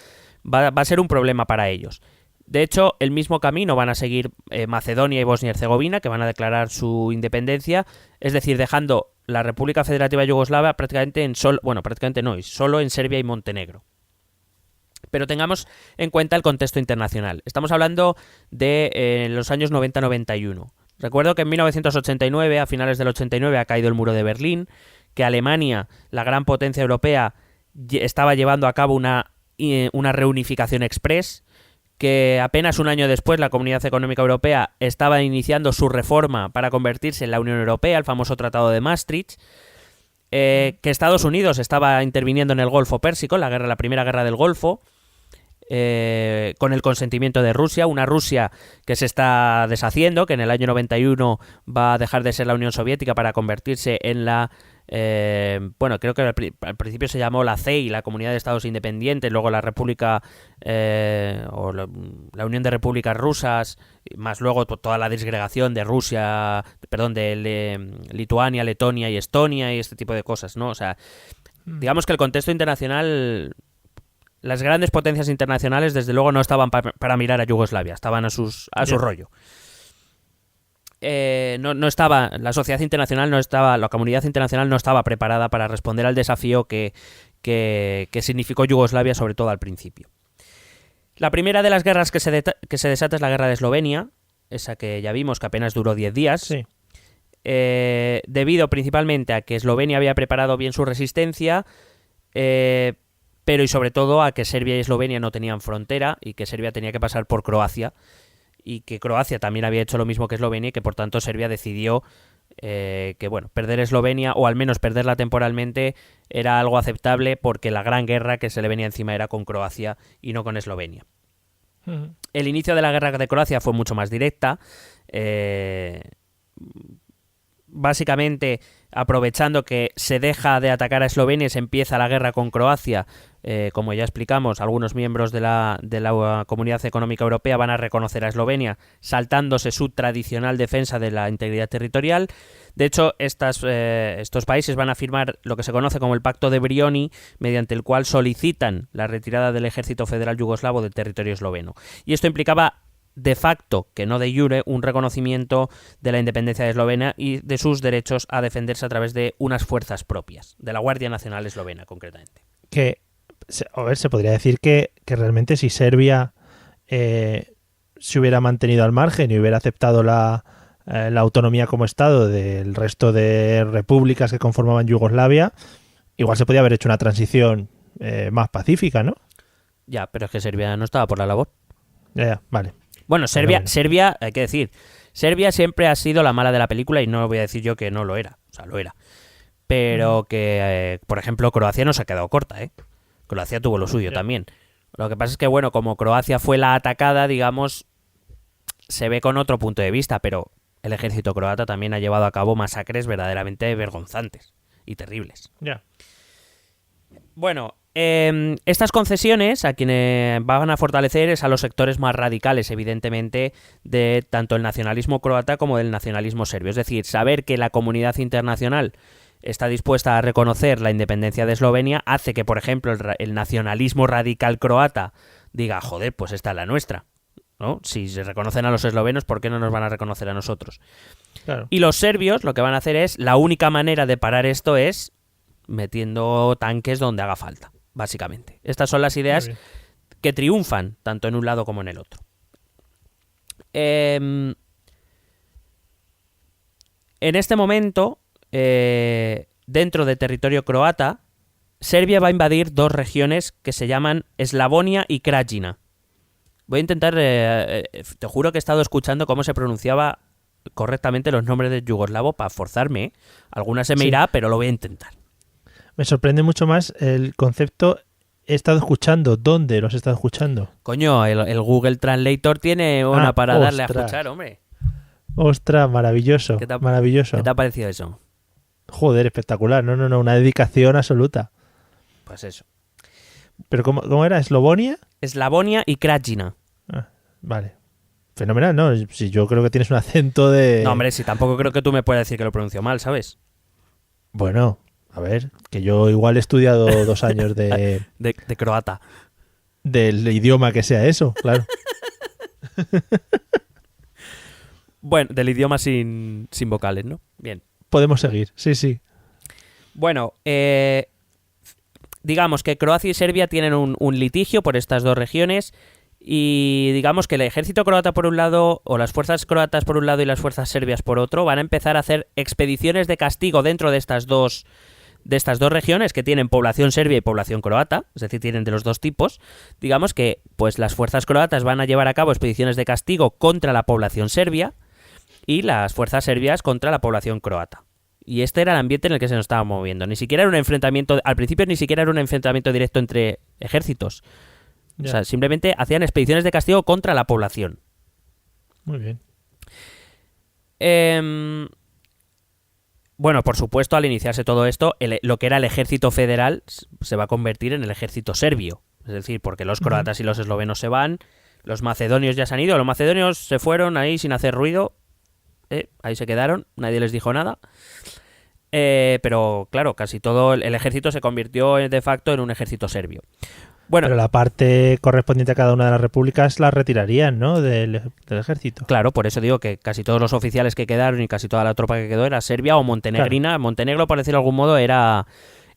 va a ser un problema para ellos. De hecho, el mismo camino van a seguir Macedonia y Bosnia y Herzegovina, que van a declarar su independencia, es decir, dejando la República Federativa Yugoslava solo en Serbia y Montenegro. Pero tengamos en cuenta el contexto internacional. Estamos hablando de los años 90-91. Recuerdo que en 1989, a finales del 89, ha caído el muro de Berlín, que Alemania, la gran potencia europea, estaba llevando a cabo una reunificación express, que apenas un año después la Comunidad Económica Europea estaba iniciando su reforma para convertirse en la Unión Europea, el famoso Tratado de Maastricht, que Estados Unidos estaba interviniendo en el Golfo Pérsico, la primera guerra del Golfo, con el consentimiento de Rusia, una Rusia que se está deshaciendo, que en el año 91 va a dejar de ser la Unión Soviética para convertirse en la creo que al principio se llamó la CEI, la Comunidad de Estados Independientes, luego la República la Unión de Repúblicas Rusas, más luego toda la disgregación de Rusia, de Lituania, Letonia y Estonia y este tipo de cosas, ¿no? O sea, digamos que el contexto internacional, las grandes potencias internacionales desde luego no estaban para mirar a Yugoslavia, estaban a su rollo. No estaba, la sociedad internacional no estaba, la comunidad internacional no estaba preparada para responder al desafío que significó Yugoslavia, sobre todo al principio. La primera de las guerras que se desata es la guerra de Eslovenia, esa que ya vimos que apenas duró 10 días, sí. Debido principalmente a que Eslovenia había preparado bien su resistencia, pero y sobre todo a que Serbia y Eslovenia no tenían frontera y que Serbia tenía que pasar por Croacia y que Croacia también había hecho lo mismo que Eslovenia y que por tanto Serbia decidió que bueno, perder Eslovenia o al menos perderla temporalmente era algo aceptable porque la gran guerra que se le venía encima era con Croacia y no con Eslovenia. El inicio de la guerra de Croacia fue mucho más directa. Básicamente, aprovechando que se deja de atacar a Eslovenia y se empieza la guerra con Croacia, como ya explicamos, algunos miembros de la Comunidad Económica Europea van a reconocer a Eslovenia, saltándose su tradicional defensa de la integridad territorial. De hecho, estos países van a firmar lo que se conoce como el Pacto de Brioni, mediante el cual solicitan la retirada del ejército federal yugoslavo del territorio esloveno. Y esto implicaba de facto, que no de jure, un reconocimiento de la independencia de Eslovenia y de sus derechos a defenderse a través de unas fuerzas propias, de la Guardia Nacional Eslovena, concretamente. Que, a ver, se podría decir que realmente si Serbia se hubiera mantenido al margen y hubiera aceptado la autonomía como Estado del resto de repúblicas que conformaban Yugoslavia, igual se podía haber hecho una transición más pacífica, ¿no? Ya, pero es que Serbia no estaba por la labor. Ya, vale. Bueno, Serbia, hay que decir, Serbia siempre ha sido la mala de la película y no voy a decir yo que no lo era, o sea, lo era. Pero que, por ejemplo, Croacia no se ha quedado corta, ¿eh? Croacia tuvo lo suyo también. Lo que pasa es que, bueno, como Croacia fue la atacada, digamos, se ve con otro punto de vista, pero el ejército croata también ha llevado a cabo masacres verdaderamente vergonzantes y terribles. Ya. Bueno, estas concesiones a quienes van a fortalecer es a los sectores más radicales, evidentemente, de tanto el nacionalismo croata como del nacionalismo serbio. Es decir, saber que la comunidad internacional está dispuesta a reconocer la independencia de Eslovenia hace que, por ejemplo, el nacionalismo radical croata diga, joder, pues esta es la nuestra, ¿no? Si se reconocen a los eslovenos, ¿por qué no nos van a reconocer a nosotros? Claro. Y los serbios lo que van a hacer es, la única manera de parar esto es metiendo tanques donde haga falta, básicamente. Estas son las ideas que triunfan tanto en un lado como en el otro. En este momento, dentro de territorio croata, Serbia va a invadir dos regiones que se llaman Eslavonia y Krajina. Voy a intentar, te juro que he estado escuchando cómo se pronunciaba correctamente los nombres de yugoslavo para forzarme. Alguna se me irá, pero lo voy a intentar. Me sorprende mucho más el concepto. He estado escuchando. ¿Dónde los he estado escuchando? Coño, el Google Translator tiene una para darle a escuchar, hombre. Ostras, maravilloso. Maravilloso. ¿Qué te ha parecido eso? Joder, espectacular. No, una dedicación absoluta. Pues eso. ¿Pero cómo era? ¿Eslavonia? Eslavonia y Krajina. Ah, vale. Fenomenal, ¿no? Si yo creo que tienes un acento de... No, hombre, si tampoco creo que tú me puedas decir que lo pronuncio mal, ¿sabes? Bueno, a ver, que yo igual he estudiado 2 años de croata. Del idioma que sea eso, claro. Bueno, del idioma sin vocales, ¿no? Bien. Podemos seguir, sí. Bueno, digamos que Croacia y Serbia tienen un litigio por estas dos regiones y digamos que el ejército croata por un lado, o las fuerzas croatas por un lado y las fuerzas serbias por otro, van a empezar a hacer expediciones de castigo dentro de estas dos regiones que tienen población serbia y población croata, es decir, tienen de los dos tipos. Digamos que pues las fuerzas croatas van a llevar a cabo expediciones de castigo contra la población serbia y las fuerzas serbias contra la población croata. Y este era el ambiente en el que se nos estaba moviendo. Ni siquiera era un enfrentamiento, al principio ni siquiera era un enfrentamiento directo entre ejércitos. Yeah. O sea, simplemente hacían expediciones de castigo contra la población. Muy bien. Bueno, por supuesto, al iniciarse todo esto, lo que era el ejército federal se va a convertir en el ejército serbio. Es decir, porque los croatas y los eslovenos se van, los macedonios ya se han ido, los macedonios se fueron ahí sin hacer ruido. Ahí se quedaron, nadie les dijo nada. Pero claro, casi todo el ejército se convirtió de facto en un ejército serbio. Bueno, pero la parte correspondiente a cada una de las repúblicas la retirarían, ¿no? Del ejército. Claro, por eso digo que casi todos los oficiales que quedaron y casi toda la tropa que quedó era serbia o montenegrina. Claro. Montenegro, por decirlo de algún modo, era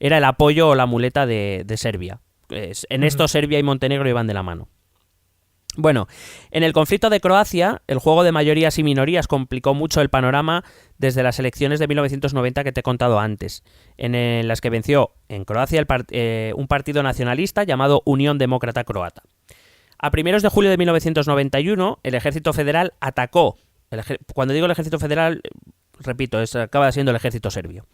el apoyo o la muleta de Serbia. En esto Serbia y Montenegro iban de la mano. Bueno, en el conflicto de Croacia, el juego de mayorías y minorías complicó mucho el panorama desde las elecciones de 1990 que te he contado antes, en las que venció en Croacia un partido nacionalista llamado Unión Demócrata Croata. A primeros de julio de 1991, el ejército federal atacó. Cuando digo el ejército federal, repito, acaba siendo el ejército serbio.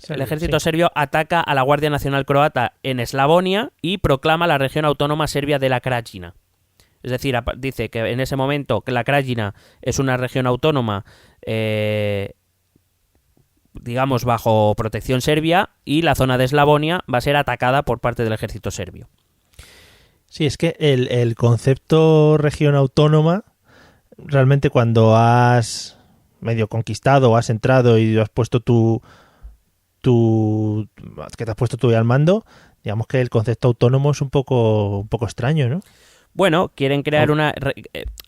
El ejército serbio ataca a la Guardia Nacional Croata en Eslavonia y proclama la región autónoma serbia de la Krajina. Es decir, dice que en ese momento que la Krajina es una región autónoma, digamos, bajo protección serbia, y la zona de Eslavonia va a ser atacada por parte del ejército serbio. Sí, es que el concepto región autónoma, realmente cuando has medio conquistado o has entrado y has puesto que te has puesto tú al mando, digamos que el concepto autónomo es un poco extraño, ¿no? Bueno, quieren crear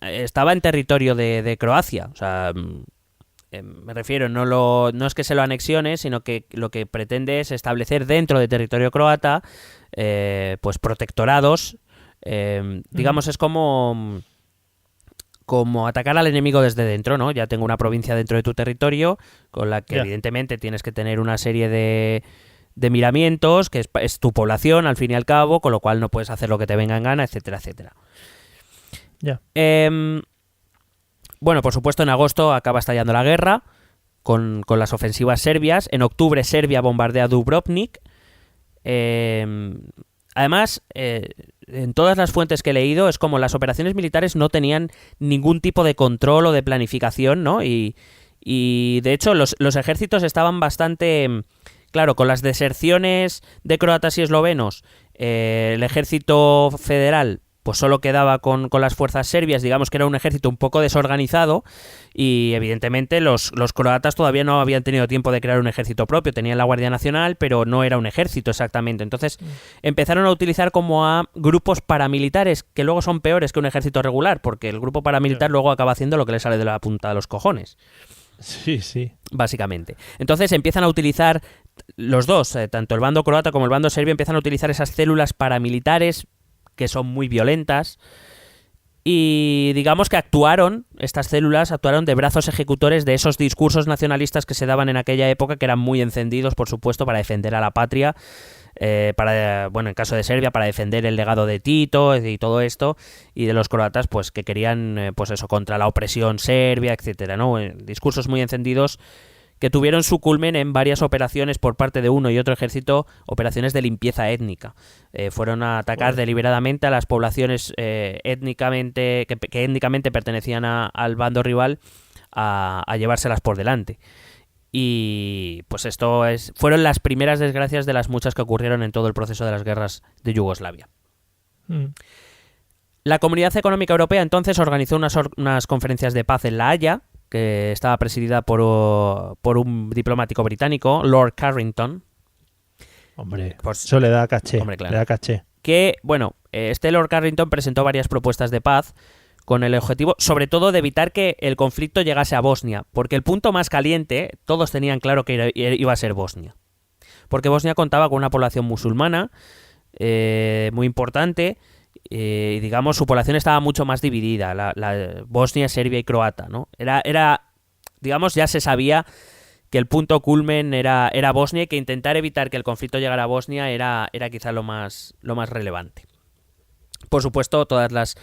estaba en territorio de Croacia, o sea, me refiero, no es que se lo anexione, sino que lo que pretende es establecer dentro de territorio croata, pues protectorados, digamos, es como atacar al enemigo desde dentro, ¿no? Ya tengo una provincia dentro de tu territorio, con la que evidentemente tienes que tener una serie de miramientos, que es tu población al fin y al cabo, con lo cual no puedes hacer lo que te venga en gana, etcétera, etcétera. Bueno, por supuesto, en agosto acaba estallando la guerra con las ofensivas serbias. En octubre Serbia bombardea Dubrovnik. Además, en todas las fuentes que he leído es como las operaciones militares no tenían ningún tipo de control o de planificación, ¿no? Y de hecho los ejércitos estaban bastante... Claro, con las deserciones de croatas y eslovenos, el ejército federal pues solo quedaba con las fuerzas serbias, digamos que era un ejército un poco desorganizado, y evidentemente los croatas todavía no habían tenido tiempo de crear un ejército propio, tenían la Guardia Nacional, pero no era un ejército exactamente. Entonces empezaron a utilizar como a grupos paramilitares, que luego son peores que un ejército regular, porque el grupo paramilitar luego acaba haciendo lo que le sale de la punta de los cojones. Sí, sí. Básicamente. Entonces empiezan a utilizar los dos, tanto el bando croata como el bando serbio, empiezan a utilizar esas células paramilitares que son muy violentas, y digamos que estas células actuaron de brazos ejecutores de esos discursos nacionalistas que se daban en aquella época, que eran muy encendidos, por supuesto, para defender a la patria, en caso de Serbia, para defender el legado de Tito y todo esto, y de los croatas, pues que querían, contra la opresión serbia, etcétera, ¿no? Discursos muy encendidos que tuvieron su culmen en varias operaciones por parte de uno y otro ejército, operaciones de limpieza étnica. Fueron a atacar deliberadamente a las poblaciones que étnicamente pertenecían al bando rival, a llevárselas por delante. Y pues fueron las primeras desgracias de las muchas que ocurrieron en todo el proceso de las guerras de Yugoslavia. La Comunidad Económica Europea entonces organizó unas conferencias de paz en La Haya, que estaba presidida por un diplomático británico, Lord Carrington. Hombre, pues, eso le da caché. Hombre, claro. Le da caché. Que, este Lord Carrington presentó varias propuestas de paz con el objetivo, sobre todo, de evitar que el conflicto llegase a Bosnia, porque el punto más caliente, todos tenían claro que iba a ser Bosnia. Porque Bosnia contaba con una población musulmana muy importante, y digamos su población estaba mucho más dividida, la Bosnia, Serbia y croata, ¿no? Digamos, ya se sabía que el punto culmen era Bosnia, y que intentar evitar que el conflicto llegara a Bosnia era quizá lo más relevante. Por supuesto, todas las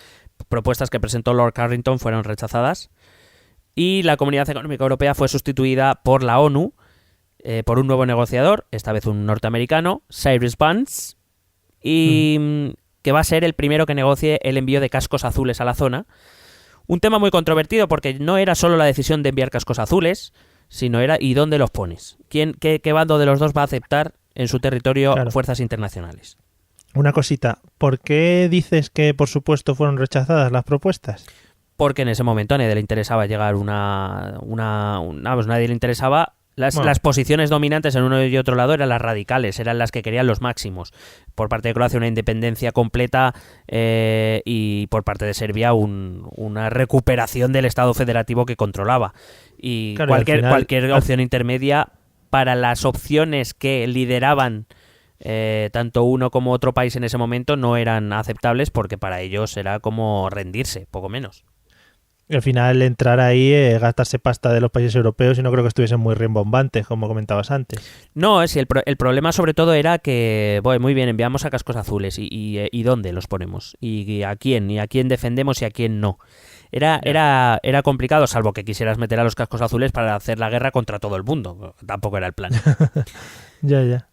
propuestas que presentó Lord Carrington fueron rechazadas, y la Comunidad Económica Europea fue sustituida por la ONU, por un nuevo negociador, esta vez un norteamericano, Cyrus Vance, y que va a ser el primero que negocie el envío de cascos azules a la zona. Un tema muy controvertido, porque no era solo la decisión de enviar cascos azules, sino era ¿y dónde los pones? ¿Qué bando de los dos va a aceptar en su territorio fuerzas internacionales? Una cosita, ¿por qué dices que por supuesto fueron rechazadas las propuestas? Porque en ese momento a nadie le interesaba llegar nadie le interesaba. Las posiciones dominantes en uno y otro lado eran las radicales, eran las que querían los máximos. Por parte de Croacia una independencia completa, y por parte de Serbia una recuperación del Estado federativo que controlaba. Y cualquier opción intermedia, para las opciones que lideraban tanto uno como otro país en ese momento no eran aceptables, porque para ellos era como rendirse, poco menos. Y al final entrar ahí, gastarse pasta de los países europeos, y no creo que estuviesen muy rimbombantes, como comentabas antes. No, sí, el problema sobre todo era que, bueno, muy bien, enviamos a cascos azules, ¿y dónde los ponemos? ¿Y a quién? ¿Y a quién defendemos y a quién no? Era complicado, salvo que quisieras meter a los cascos azules para hacer la guerra contra todo el mundo. Tampoco era el plan. Ya.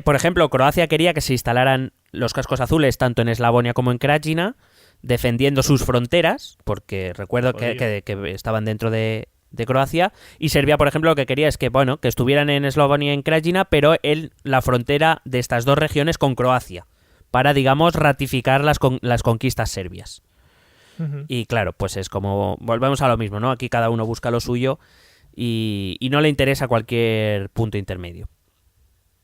Por ejemplo, Croacia quería que se instalaran los cascos azules tanto en Eslavonia como en Krajina, defendiendo sus fronteras, porque recuerdo que estaban dentro de Croacia, y Serbia, por ejemplo, lo que quería es que, bueno, que estuvieran en Eslavonia y en Krajina, pero en la frontera de estas dos regiones con Croacia, para, digamos, ratificar las conquistas serbias. Uh-huh. Y claro, pues es como, volvemos a lo mismo, ¿no? Aquí cada uno busca lo suyo y no le interesa cualquier punto intermedio.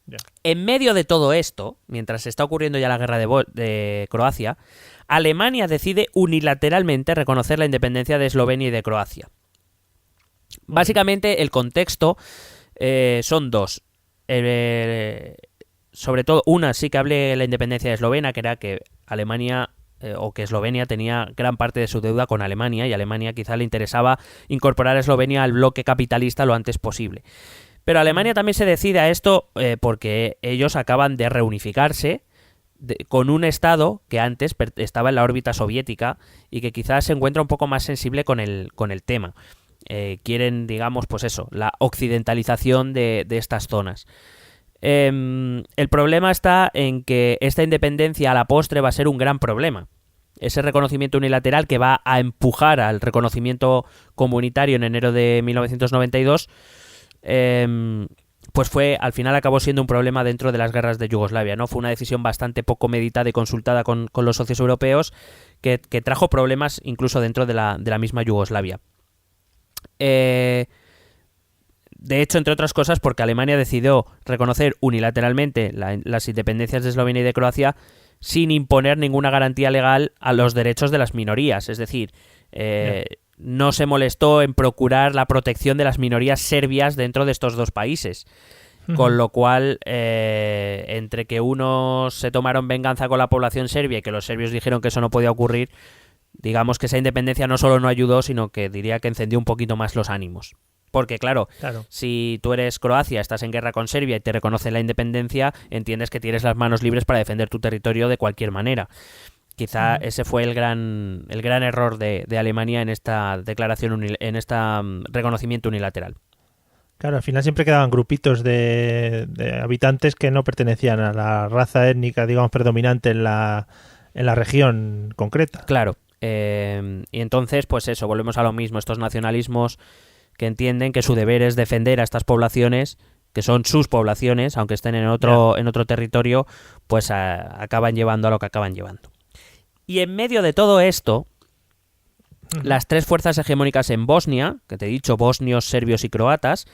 Yeah. En medio de todo esto, mientras está ocurriendo ya la guerra de Croacia, Alemania decide unilateralmente reconocer la independencia de Eslovenia y de Croacia. Básicamente el contexto son dos. Sobre todo una sí que hable de la independencia de Eslovenia, que era que Alemania o que Eslovenia tenía gran parte de su deuda con Alemania, y a Alemania quizá le interesaba incorporar a Eslovenia al bloque capitalista lo antes posible. Pero Alemania también se decide a esto porque ellos acaban de reunificarse con un estado que antes estaba en la órbita soviética y que quizás se encuentra un poco más sensible con el tema. Quieren, digamos, pues eso, la occidentalización de estas zonas. El problema está en que esta independencia a la postre va a ser un gran problema. Ese reconocimiento unilateral que va a empujar al reconocimiento comunitario en enero de 1992... pues al final acabó siendo un problema dentro de las guerras de Yugoslavia, ¿no? Fue una decisión bastante poco meditada y consultada con los socios europeos que trajo problemas incluso dentro de la misma Yugoslavia. De hecho, entre otras cosas, porque Alemania decidió reconocer unilateralmente las independencias de Eslovenia y de Croacia sin imponer ninguna garantía legal a los derechos de las minorías, es decir, no se molestó en procurar la protección de las minorías serbias dentro de estos dos países. Uh-huh. Con lo cual, entre que unos se tomaron venganza con la población serbia y que los serbios dijeron que eso no podía ocurrir, digamos que esa independencia no solo no ayudó, sino que diría que encendió un poquito más los ánimos. Porque claro, si tú eres Croacia, estás en guerra con Serbia y te reconoce la independencia, entiendes que tienes las manos libres para defender tu territorio de cualquier manera. Quizá ese fue el gran error de Alemania en esta declaración, en este reconocimiento unilateral. Claro, al final siempre quedaban grupitos de habitantes que no pertenecían a la raza étnica, digamos, predominante en la región concreta. Claro, y entonces, pues eso, volvemos a lo mismo, estos nacionalismos que entienden que su deber es defender a estas poblaciones, que son sus poblaciones, aunque estén en otro territorio, pues acaban llevando a lo que acaban llevando. Y en medio de todo esto, las tres fuerzas hegemónicas en Bosnia, que te he dicho, bosnios, serbios y croatas,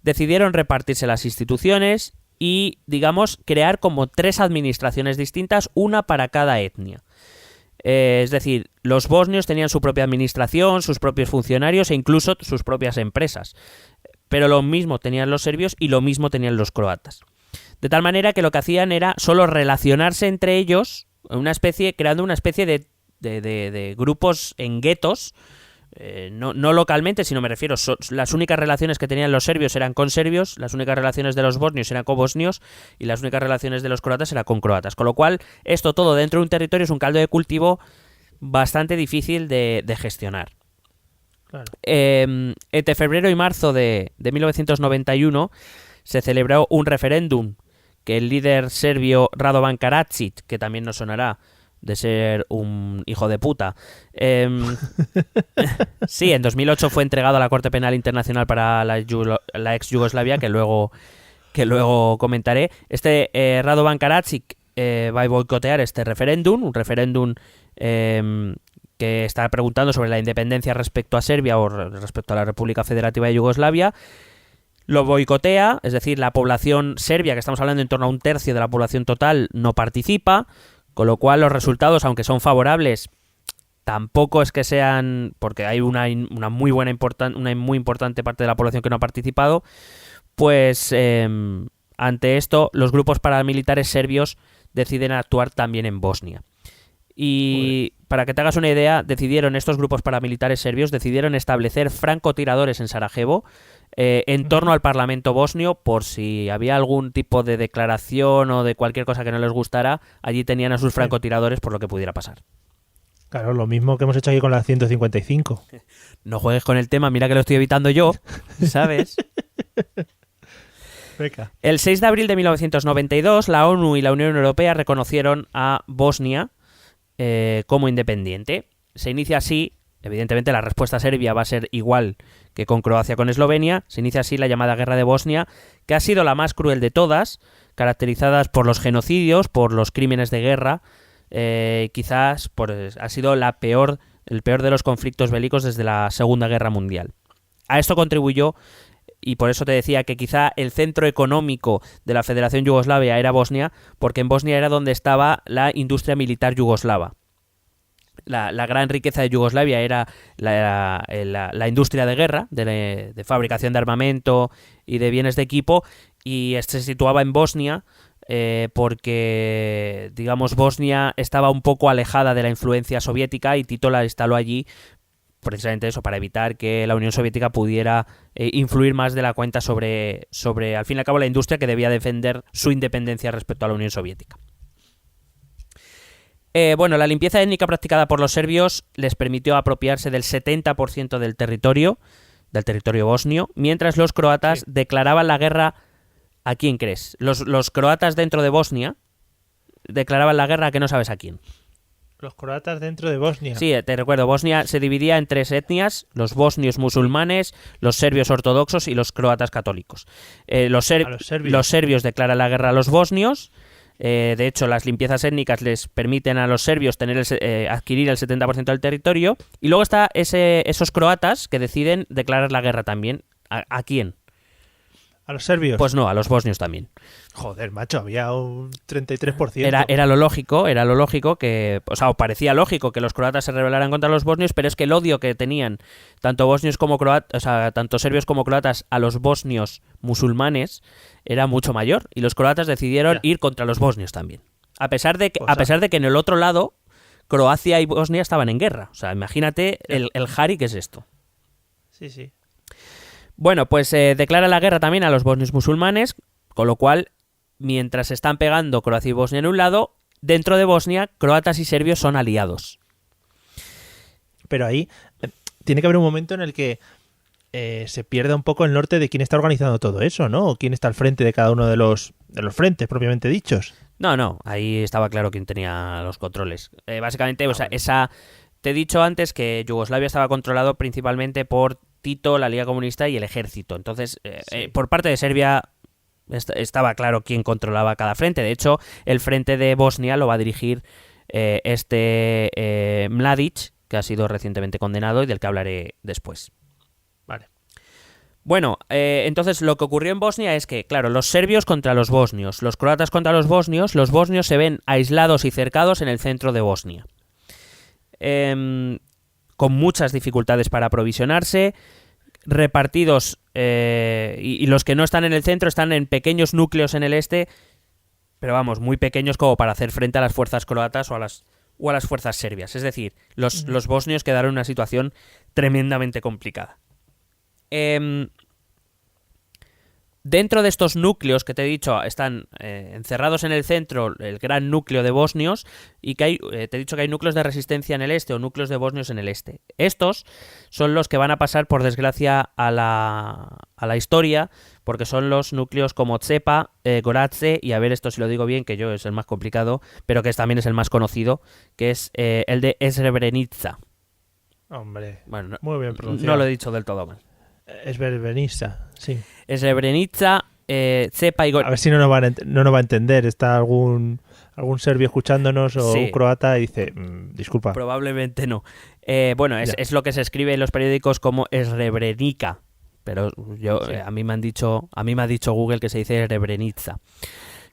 decidieron repartirse las instituciones y, digamos, crear como tres administraciones distintas, una para cada etnia. Es decir, los bosnios tenían su propia administración, sus propios funcionarios e incluso sus propias empresas. Pero lo mismo tenían los serbios y lo mismo tenían los croatas. De tal manera que lo que hacían era solo relacionarse entre ellos, creando una especie de grupos en guetos, no localmente, sino me refiero, las únicas relaciones que tenían los serbios eran con serbios, las únicas relaciones de los bosnios eran con bosnios y las únicas relaciones de los croatas eran con croatas. Con lo cual, esto todo dentro de un territorio es un caldo de cultivo bastante difícil de gestionar. Claro. Entre febrero y marzo de 1991 se celebró un referéndum que el líder serbio Radovan Karadzic, que también nos sonará de ser un hijo de puta, sí, en 2008 fue entregado a la Corte Penal Internacional para la ex Yugoslavia, que luego comentaré. Radovan Karadzic va a boicotear este referéndum, un referéndum que está preguntando sobre la independencia respecto a Serbia o respecto a la República Federativa de Yugoslavia. Lo boicotea, es decir, la población serbia, que estamos hablando en torno a un tercio de la población total, no participa, con lo cual los resultados, aunque son favorables, tampoco es que sean, porque hay una muy importante parte de la población que no ha participado, pues Ante esto, los grupos paramilitares serbios deciden actuar también en Bosnia. Y para que te hagas una idea, estos grupos paramilitares serbios decidieron establecer francotiradores en Sarajevo en torno al Parlamento bosnio, por si había algún tipo de declaración o de cualquier cosa que no les gustara, allí tenían a sus francotiradores por lo que pudiera pasar. Claro, lo mismo que hemos hecho aquí con la 155. No juegues con el tema, mira que lo estoy evitando yo, ¿sabes? Venga. El 6 de abril de 1992, la ONU y la Unión Europea reconocieron a Bosnia como independiente. Se inicia así, evidentemente la respuesta serbia va a ser igual que con Croacia con Eslovenia, se inicia así la llamada Guerra de Bosnia, que ha sido la más cruel de todas, caracterizadas por los genocidios, por los crímenes de guerra, quizás ha sido el peor de los conflictos bélicos desde la Segunda Guerra Mundial. A esto contribuyó, y por eso te decía que quizá el centro económico de la Federación Yugoslavia era Bosnia, porque en Bosnia era donde estaba la industria militar yugoslava. La gran riqueza de Yugoslavia era la industria de guerra, de fabricación de armamento y de bienes de equipo, y se situaba en Bosnia porque, digamos, Bosnia estaba un poco alejada de la influencia soviética y Tito la instaló allí precisamente eso, para evitar que la Unión Soviética pudiera influir más de la cuenta sobre, al fin y al cabo, la industria que debía defender su independencia respecto a la Unión Soviética. La limpieza étnica practicada por los serbios les permitió apropiarse del 70% del territorio bosnio, mientras los croatas declaraban la guerra. ¿A quién crees? Los croatas dentro de Bosnia declaraban la guerra a que no sabes a quién. Los croatas dentro de Bosnia. Sí, te recuerdo, Bosnia se dividía en 3 etnias, los bosnios musulmanes, los serbios ortodoxos y los croatas católicos. Los serbios declaran la guerra a los bosnios. De hecho, las limpiezas étnicas les permiten a los serbios adquirir el 70% del territorio. Y luego está esos croatas que deciden declarar la guerra también. ¿A quién? ¿A los serbios? Pues no, a los bosnios también. Joder, macho, había un 33%. Era lo lógico que, o parecía lógico que los croatas se rebelaran contra los bosnios, pero es que el odio que tenían tanto bosnios como croatas, tanto serbios como croatas a los bosnios musulmanes era mucho mayor, y los croatas decidieron ir contra los bosnios también. A pesar de que en el otro lado Croacia y Bosnia estaban en guerra. O sea, imagínate el jari que es esto. Sí. Bueno, pues declara la guerra también a los bosnios musulmanes, con lo cual, mientras se están pegando Croacia y Bosnia en un lado, dentro de Bosnia, croatas y serbios son aliados. Pero ahí tiene que haber un momento en el que se pierda un poco el norte de quién está organizando todo eso, ¿no? O quién está al frente de cada uno de los frentes propiamente dichos. No, ahí estaba claro quién tenía los controles. Básicamente, te he dicho antes que Yugoslavia estaba controlado principalmente por Tito, la Liga Comunista y el ejército. Entonces, por parte de Serbia estaba claro quién controlaba cada frente. De hecho, el frente de Bosnia lo va a dirigir Mladic, que ha sido recientemente condenado y del que hablaré después. Vale. Bueno, entonces lo que ocurrió en Bosnia es que, claro, los serbios contra los bosnios, los croatas contra los bosnios se ven aislados y cercados en el centro de Bosnia. Con muchas dificultades para aprovisionarse, repartidos, y los que no están en el centro están en pequeños núcleos en el este, pero vamos, muy pequeños como para hacer frente a las fuerzas croatas o a las fuerzas serbias. Es decir, los bosnios quedaron en una situación tremendamente complicada. Dentro de estos núcleos que te he dicho están encerrados en el centro el gran núcleo de bosnios, y que te he dicho que hay núcleos de resistencia en el este o núcleos de bosnios en el este. Estos son los que van a pasar, por desgracia, a la historia, porque son los núcleos como Tsepa, Goratse, y a ver esto si lo digo bien, que yo es el más complicado, pero que también es el más conocido, que es el de Srebrenica. Hombre, bueno, muy bien pronunciado. No lo he dicho del todo mal. Srebrenica, sí. Srebrenica, Tsepa y Goratse. A ver si no nos va a entender. Está algún serbio escuchándonos o un croata y dice, disculpa. Probablemente no. Es lo que se escribe en los periódicos como Srebrenica, pero a mí me ha dicho Google que se dice Srebrenica.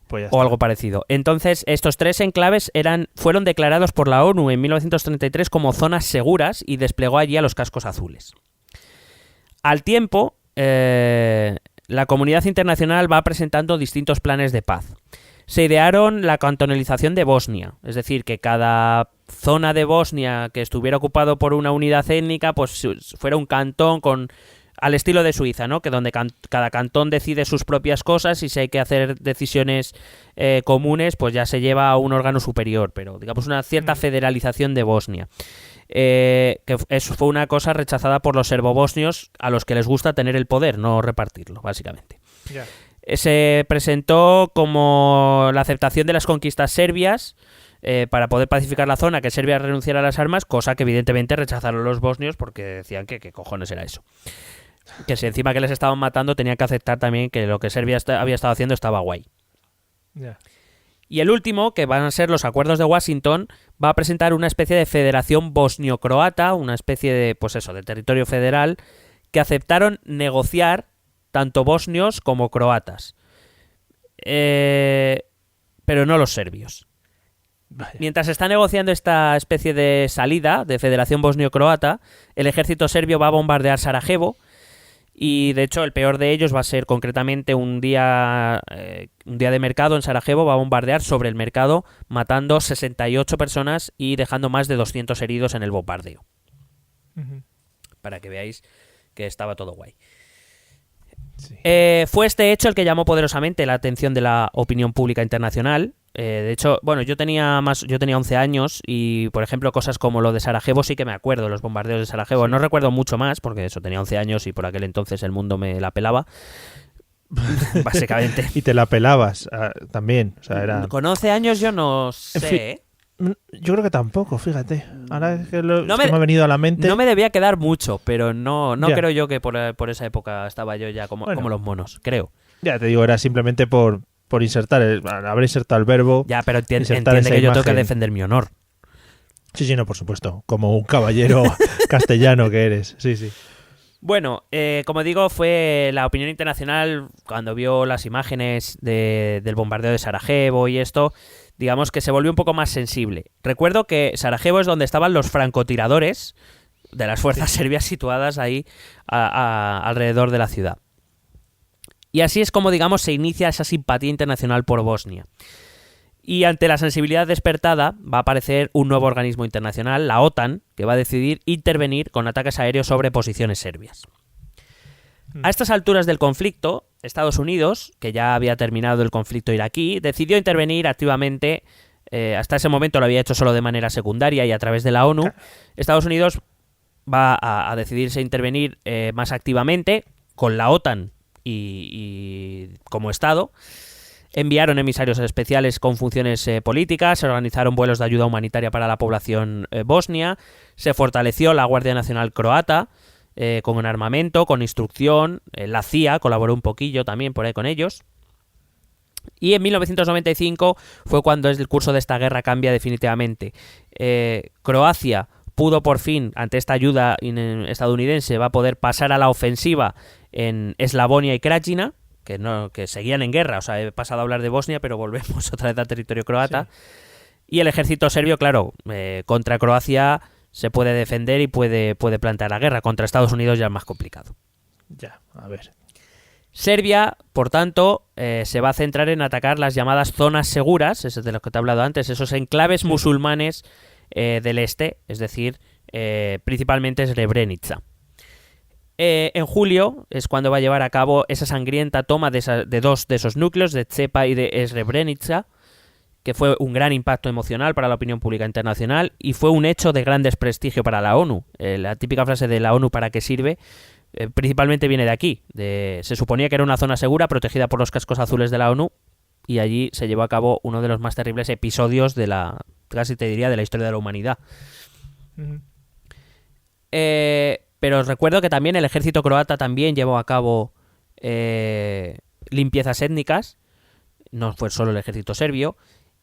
Pues o algo parecido. Entonces, estos 3 enclaves fueron declarados por la ONU en 1933 como zonas seguras y desplegó allí a los cascos azules. Al tiempo, la comunidad internacional va presentando distintos planes de paz. Se idearon la cantonalización de Bosnia, es decir, que cada zona de Bosnia que estuviera ocupado por una unidad étnica, pues fuera un cantón al estilo de Suiza, ¿no? Que donde cada cantón decide sus propias cosas y si hay que hacer decisiones comunes, pues ya se lleva a un órgano superior, pero digamos una cierta federalización de Bosnia. Que eso fue una cosa rechazada por los serbobosnios, a los que les gusta tener el poder, no repartirlo, básicamente. Yeah. Se presentó como la aceptación de las conquistas serbias para poder pacificar la zona, que Serbia renunciara a las armas, cosa que evidentemente rechazaron los bosnios porque decían que qué cojones era eso. Que si encima que les estaban matando tenían que aceptar también que lo que Serbia había estado haciendo estaba guay. Yeah. Y el último, que van a ser los acuerdos de Washington, va a presentar una especie de federación bosnio-croata, una especie de, pues eso, de territorio federal, que aceptaron negociar tanto bosnios como croatas. Pero no los serbios. Vaya. Mientras se está negociando esta especie de salida de federación bosnio-croata, el ejército serbio va a bombardear Sarajevo. Y de hecho el peor de ellos va a ser concretamente un día de mercado en Sarajevo. Va a bombardear sobre el mercado, matando 68 personas y dejando más de 200 heridos en el bombardeo. Uh-huh. Para que veáis que estaba todo guay. Sí. Fue este hecho el que llamó poderosamente la atención de la opinión pública internacional. De hecho, bueno, yo tenía 11 años y, por ejemplo, cosas como lo de Sarajevo sí que me acuerdo, los bombardeos de Sarajevo. Sí. No recuerdo mucho más, porque eso, tenía 11 años y por aquel entonces el mundo me la pelaba. Básicamente. Y te la pelabas también. O sea, era... Con 11 años yo no sé. Yo creo que tampoco, fíjate. Ahora que me ha venido a la mente... No me debía quedar mucho, pero no creo yo que por esa época estaba yo ya como los monos, creo. Ya te digo, era simplemente por insertar, haber insertado el verbo. Ya, pero entiende que yo tengo que defender mi honor. Sí, no, por supuesto. Como un caballero castellano que eres. Sí, sí. Bueno, como digo, fue la opinión internacional cuando vio las imágenes del bombardeo de Sarajevo y esto, digamos que se volvió un poco más sensible. Recuerdo que Sarajevo es donde estaban los francotiradores de las fuerzas serbias situadas ahí alrededor de la ciudad. Y así es como, digamos, se inicia esa simpatía internacional por Bosnia. Y ante la sensibilidad despertada va a aparecer un nuevo organismo internacional, la OTAN, que va a decidir intervenir con ataques aéreos sobre posiciones serbias. A estas alturas del conflicto, Estados Unidos, que ya había terminado el conflicto iraquí, decidió intervenir activamente. Hasta ese momento lo había hecho solo de manera secundaria y a través de la ONU. Estados Unidos va a decidirse intervenir más activamente con la OTAN y como Estado. Enviaron emisarios especiales con funciones políticas, se organizaron vuelos de ayuda humanitaria para la población bosnia, se fortaleció la Guardia Nacional Croata con armamento, con instrucción, la CIA colaboró un poquillo también por ahí con ellos. Y en 1995 fue cuando el curso de esta guerra cambia definitivamente. Croacia pudo por fin, ante esta ayuda estadounidense, va a poder pasar a la ofensiva en Eslavonia y Krajina, que seguían en guerra. O sea, he pasado a hablar de Bosnia, pero volvemos otra vez al territorio croata. Sí. Y el ejército serbio, claro, contra Croacia se puede defender y puede plantear la guerra. Contra Estados Unidos ya es más complicado. Ya, a ver. Serbia, por tanto, se va a centrar en atacar las llamadas zonas seguras, es de los que te he hablado antes, esos enclaves musulmanes del este, es decir, principalmente Srebrenica. En julio es cuando va a llevar a cabo esa sangrienta toma de dos de esos núcleos, de Tsepa y de Srebrenica, que fue un gran impacto emocional para la opinión pública internacional y fue un hecho de gran desprestigio para la ONU. La típica frase de la ONU ¿para qué sirve? Principalmente viene de aquí. Se suponía que era una zona segura protegida por los cascos azules de la ONU y allí se llevó a cabo uno de los más terribles episodios casi te diría, de la historia de la humanidad. Uh-huh. Pero os recuerdo que también el ejército croata también llevó a cabo limpiezas étnicas, no fue solo el ejército serbio,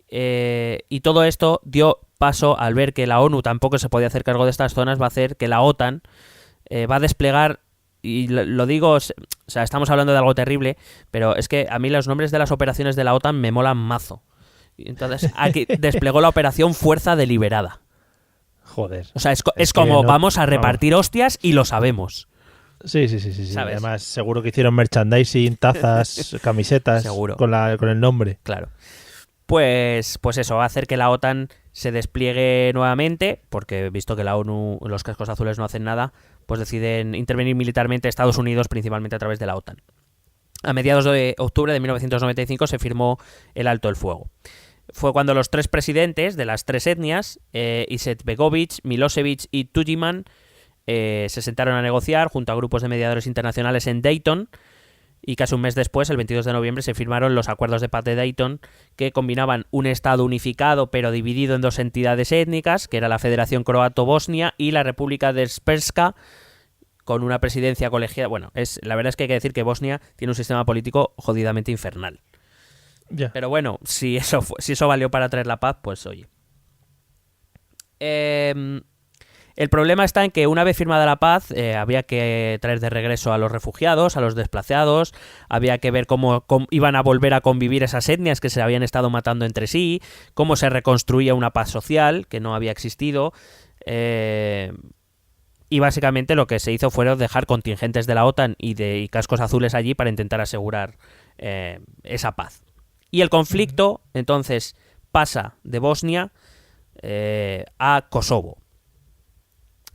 y todo esto dio paso, al ver que la ONU tampoco se podía hacer cargo de estas zonas, va a hacer que la OTAN va a desplegar, y lo digo, o sea, estamos hablando de algo terrible, pero es que a mí los nombres de las operaciones de la OTAN me molan mazo. Entonces, aquí desplegó la operación Fuerza Deliberada. Joder. O sea, es como no, vamos a repartir hostias y lo sabemos. Sí. Además, seguro que hicieron merchandising, tazas, camisetas, seguro. Con el nombre. Claro. Pues eso va a hacer que la OTAN se despliegue nuevamente, porque visto que la ONU, los cascos azules no hacen nada, pues deciden intervenir militarmente Estados Unidos, principalmente a través de la OTAN. A mediados de octubre de 1995 se firmó el alto el fuego. Fue cuando los 3 presidentes de las 3 etnias, Izetbegovic, Milosevic y Tudjman, se sentaron a negociar junto a grupos de mediadores internacionales en Dayton, y casi un mes después, el 22 de noviembre, se firmaron los acuerdos de paz de Dayton, que combinaban un estado unificado pero dividido en 2 entidades étnicas, que era la Federación Croato-Bosnia y la República de Srpska, con una presidencia colegiada. Bueno, la verdad es que hay que decir que Bosnia tiene un sistema político jodidamente infernal. Yeah. Pero bueno, si eso valió para traer la paz, pues oye. El problema está en que una vez firmada la paz, había que traer de regreso a los refugiados, a los desplazados, había que ver cómo iban a volver a convivir esas etnias que se habían estado matando entre sí, cómo se reconstruía una paz social que no había existido, y básicamente lo que se hizo fue dejar contingentes de la OTAN y cascos azules allí para intentar asegurar esa paz. Y el conflicto, entonces, pasa de Bosnia a Kosovo.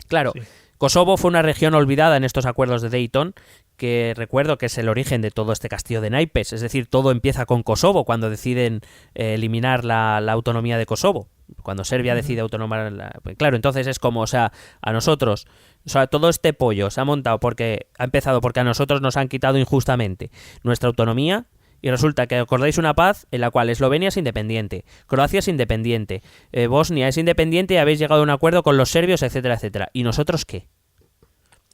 Claro, sí. Kosovo fue una región olvidada en estos acuerdos de Dayton, que recuerdo que es el origen de todo este castillo de naipes. Es decir, todo empieza con Kosovo cuando deciden eliminar la autonomía de Kosovo. Cuando Serbia decide autonomar... Claro, entonces es como, o sea, a nosotros... O sea, todo este pollo se ha montado porque a nosotros nos han quitado injustamente nuestra autonomía. Y resulta que acordáis una paz en la cual Eslovenia es independiente, Croacia es independiente, Bosnia es independiente y habéis llegado a un acuerdo con los serbios, etcétera, etcétera. ¿Y nosotros qué?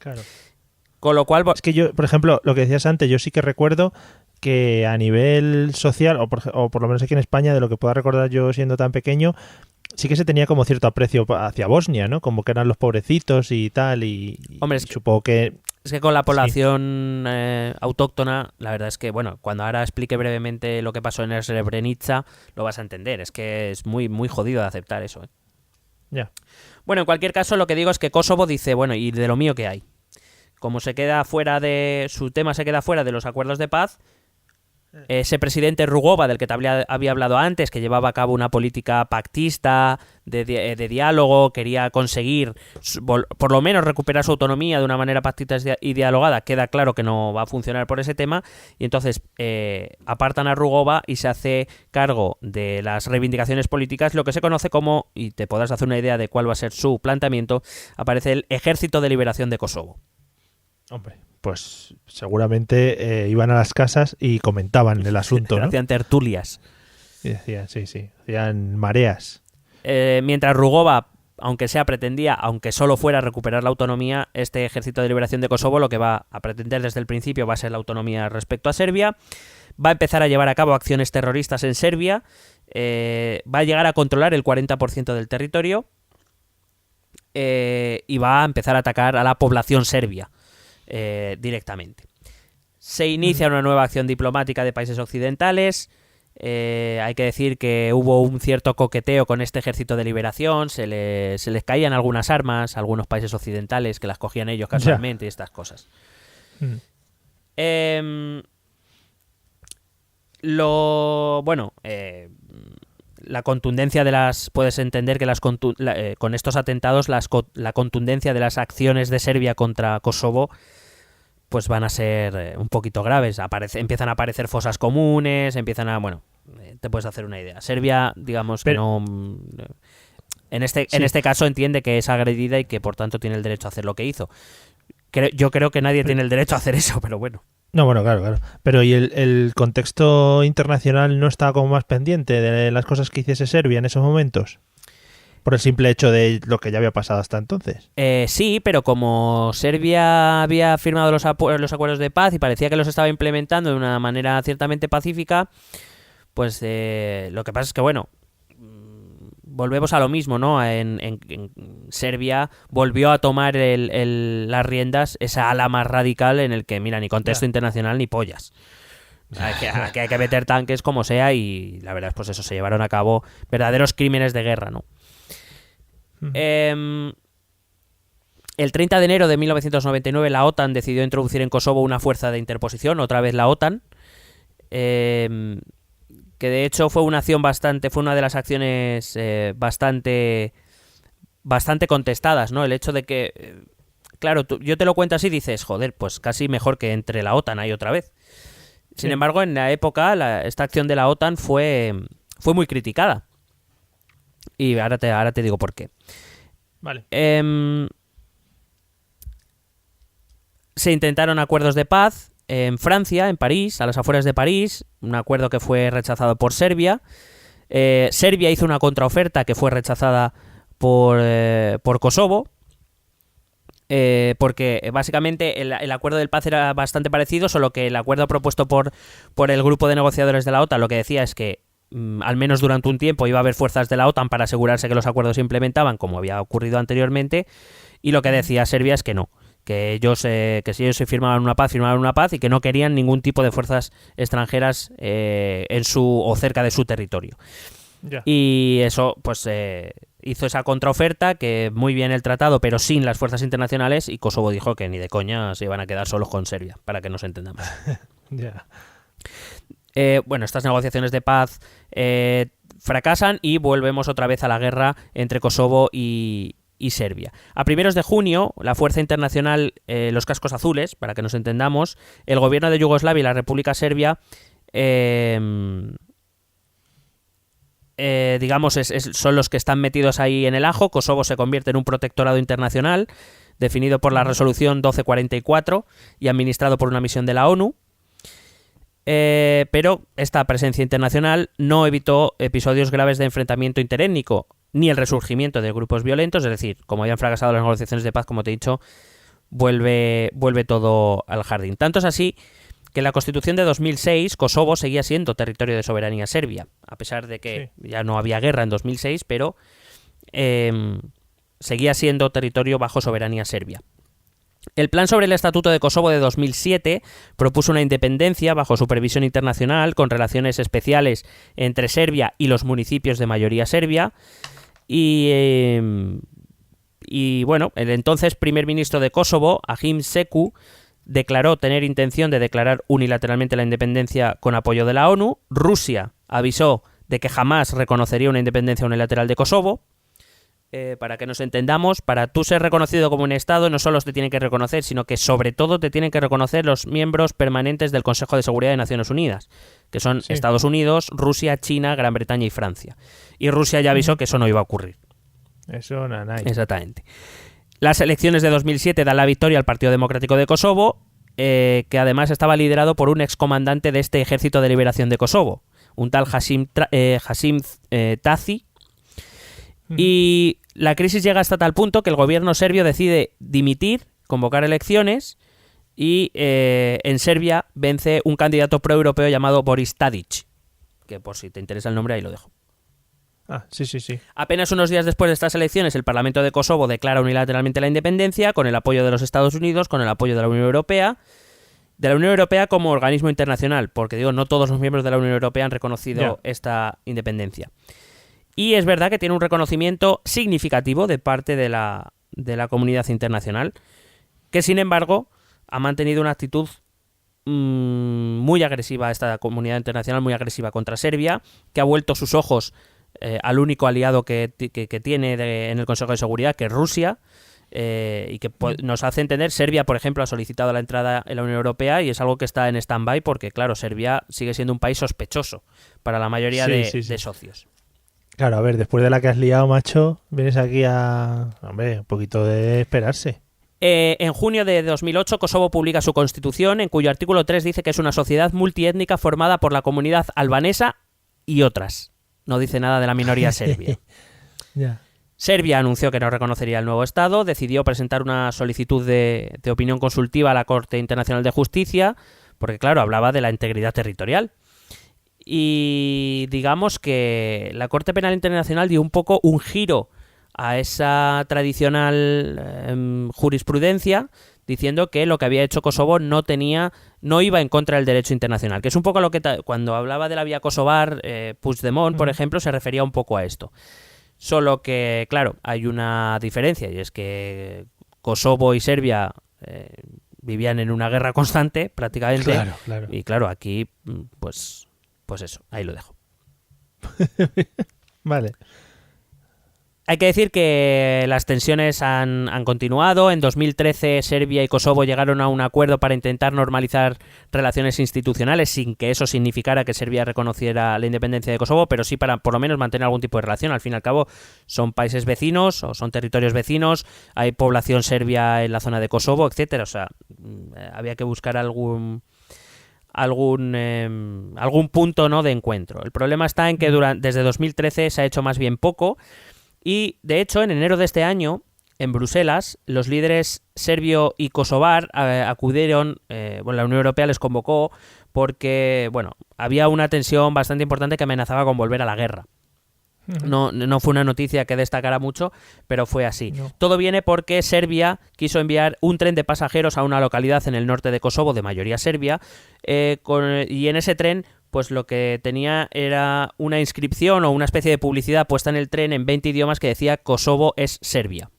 Claro. Con lo cual... Es que yo, por ejemplo, lo que decías antes, yo sí que recuerdo que a nivel social, o por lo menos aquí en España, de lo que pueda recordar yo siendo tan pequeño, sí que se tenía como cierto aprecio hacia Bosnia, ¿no? Como que eran los pobrecitos y tal, Hombre, supongo que... Es que con la población autóctona, la verdad es que, bueno, cuando ahora explique brevemente lo que pasó en Srebrenica, lo vas a entender. Es que es muy, muy jodido de aceptar eso. Ya. Bueno, en cualquier caso, lo que digo es que Kosovo dice, bueno, ¿y de lo mío qué hay? Como se queda fuera de... Su tema se queda fuera de los acuerdos de paz, ese presidente Rugova, del que te había hablado antes, que llevaba a cabo una política pactista, de diálogo, quería conseguir por lo menos recuperar su autonomía de una manera pactista y dialogada, queda claro que no va a funcionar por ese tema, y entonces apartan a Rugova y se hace cargo de las reivindicaciones políticas, lo que se conoce como, y te podrás hacer una idea de cuál va a ser su planteamiento, aparece el Ejército de Liberación de Kosovo. Hombre, pues seguramente iban a las casas y comentaban el asunto, ¿no? Hacían tertulias. Y decían, sí, hacían mareas. Mientras Rugova, aunque pretendía, aunque solo fuera recuperar la autonomía, este Ejército de Liberación de Kosovo lo que va a pretender desde el principio va a ser la autonomía respecto a Serbia, va a empezar a llevar a cabo acciones terroristas en Serbia, va a llegar a controlar el 40% del territorio y va a empezar a atacar a la población serbia. Directamente. Se inicia una nueva acción diplomática de países occidentales. Hay que decir que hubo un cierto coqueteo con este Ejército de Liberación. Se les caían algunas armas a algunos países occidentales que las cogían ellos casualmente y estas cosas. La contundencia de las... Puedes entender que con estos atentados la contundencia de las acciones de Serbia contra Kosovo pues van a ser un poquito graves. Empiezan a aparecer fosas comunes, te puedes hacer una idea. Serbia, digamos, que no... En este caso entiende que es agredida y que por tanto tiene el derecho a hacer lo que hizo. Yo creo que nadie tiene el derecho a hacer eso, pero bueno. No, bueno, claro. Pero ¿y el contexto internacional no estaba como más pendiente de las cosas que hiciese Serbia en esos momentos? Por el simple hecho de lo que ya había pasado hasta entonces. Sí, pero como Serbia había firmado los acuerdos de paz y parecía que los estaba implementando de una manera ciertamente pacífica, pues lo que pasa es que, bueno, volvemos a lo mismo, ¿no? En Serbia volvió a tomar las riendas esa ala más radical en el que, mira, ni contexto internacional ni pollas. Hay que meter tanques como sea y la verdad es pues eso, se llevaron a cabo verdaderos crímenes de guerra, ¿no? El 30 de enero de 1999 la OTAN decidió introducir en Kosovo una fuerza de interposición, otra vez la OTAN, que de hecho fue una de las acciones bastante contestadas, ¿no? El hecho de que, claro, yo te lo cuento así y dices, joder, pues casi mejor que entre la OTAN ahí otra vez. Sin embargo, en la época, esta acción de la OTAN fue muy criticada. Y ahora te digo por qué. Vale. Se intentaron acuerdos de paz en Francia, en París, a las afueras de París, un acuerdo que fue rechazado por Serbia. Serbia hizo una contraoferta que fue rechazada por Kosovo, porque básicamente el acuerdo de paz era bastante parecido, solo que el acuerdo propuesto por el grupo de negociadores de la OTAN lo que decía es que al menos durante un tiempo iba a haber fuerzas de la OTAN para asegurarse que los acuerdos se implementaban como había ocurrido anteriormente, y lo que decía Serbia es que no, que si ellos se firmaban una paz y que no querían ningún tipo de fuerzas extranjeras en o cerca de su territorio. Yeah. Y eso pues hizo esa contraoferta, que muy bien el tratado pero sin las fuerzas internacionales, y Kosovo dijo que ni de coña se iban a quedar solos con Serbia, para que nos entendamos. Yeah. Bueno, estas negociaciones de paz fracasan y volvemos otra vez a la guerra entre Kosovo y Serbia. A primeros de junio, la fuerza internacional, los cascos azules, para que nos entendamos, el gobierno de Yugoslavia y la República Serbia, digamos, son los que están metidos ahí en el ajo. Kosovo se convierte en un protectorado internacional definido por la resolución 1244 y administrado por una misión de la ONU. Pero esta presencia internacional no evitó episodios graves de enfrentamiento interétnico ni el resurgimiento de grupos violentos, es decir, como habían fracasado las negociaciones de paz, como te he dicho, vuelve todo al jardín. Tanto es así que en la Constitución de 2006 Kosovo seguía siendo territorio de soberanía serbia, a pesar de que ya no había guerra en 2006, pero seguía siendo territorio bajo soberanía serbia. El plan sobre el Estatuto de Kosovo de 2007 propuso una independencia bajo supervisión internacional con relaciones especiales entre Serbia y los municipios de mayoría serbia. Y bueno, el entonces primer ministro de Kosovo, Ahim Seku, declaró tener intención de declarar unilateralmente la independencia con apoyo de la ONU. Rusia avisó de que jamás reconocería una independencia unilateral de Kosovo. Para que nos entendamos, para tú ser reconocido como un Estado no solo te tienen que reconocer, sino que sobre todo te tienen que reconocer los miembros permanentes del Consejo de Seguridad de Naciones Unidas, que son Estados Unidos, Rusia, China, Gran Bretaña y Francia. Y Rusia ya avisó que eso no iba a ocurrir. Eso no, nada. Exactamente. Las elecciones de 2007 dan la victoria al Partido Democrático de Kosovo, que además estaba liderado por un excomandante de este Ejército de Liberación de Kosovo, un tal Hashim Thaci. Y la crisis llega hasta tal punto que el gobierno serbio decide dimitir, convocar elecciones, y en Serbia vence un candidato proeuropeo llamado Boris Tadic, que por si te interesa el nombre ahí lo dejo. Ah, sí. Apenas unos días después de estas elecciones, el Parlamento de Kosovo declara unilateralmente la independencia, con el apoyo de los Estados Unidos, con el apoyo de la Unión Europea, como organismo internacional, porque digo, no todos los miembros de la Unión Europea han reconocido esta independencia. Y es verdad que tiene un reconocimiento significativo de parte de la comunidad internacional, que sin embargo ha mantenido una actitud muy agresiva, esta comunidad internacional muy agresiva contra Serbia, que ha vuelto sus ojos al único aliado que tiene en el Consejo de Seguridad, que es Rusia, y que nos hace entender, Serbia, por ejemplo, ha solicitado la entrada en la Unión Europea y es algo que está en stand-by porque, claro, Serbia sigue siendo un país sospechoso para la mayoría de socios. Claro, a ver, después de la que has liado, macho, vienes aquí a... Hombre, un poquito de esperarse. En junio de 2008, Kosovo publica su constitución, en cuyo artículo 3 dice que es una sociedad multiétnica formada por la comunidad albanesa y otras. No dice nada de la minoría serbia. Serbia anunció que no reconocería el nuevo Estado, decidió presentar una solicitud de opinión consultiva a la Corte Internacional de Justicia, porque, claro, hablaba de la integridad territorial. Y digamos que la Corte Penal Internacional dio un poco un giro a esa tradicional jurisprudencia, diciendo que lo que había hecho Kosovo no iba en contra del derecho internacional, que es un poco lo que cuando hablaba de la vía kosovar, Puigdemont, por ejemplo, se refería un poco a esto. Solo que, claro, hay una diferencia, y es que Kosovo y Serbia vivían en una guerra constante prácticamente. Claro. Y claro, aquí pues eso, ahí lo dejo. Vale. Hay que decir que las tensiones han continuado. En 2013 Serbia y Kosovo llegaron a un acuerdo para intentar normalizar relaciones institucionales sin que eso significara que Serbia reconociera la independencia de Kosovo, pero sí para por lo menos mantener algún tipo de relación. Al fin y al cabo son países vecinos o son territorios vecinos, hay población serbia en la zona de Kosovo, etcétera. O sea, había que buscar algún punto, ¿no?, de encuentro. El problema está en que desde 2013 se ha hecho más bien poco. Y, de hecho, en enero de este año, en Bruselas, los líderes serbio y kosovar acudieron, la Unión Europea les convocó porque, había una tensión bastante importante que amenazaba con volver a la guerra. No fue una noticia que destacara mucho, pero fue así. No. Todo viene porque Serbia quiso enviar un tren de pasajeros a una localidad en el norte de Kosovo, de mayoría serbia, y en ese tren pues lo que tenía era una inscripción o una especie de publicidad puesta en el tren en 20 idiomas que decía Kosovo es Serbia.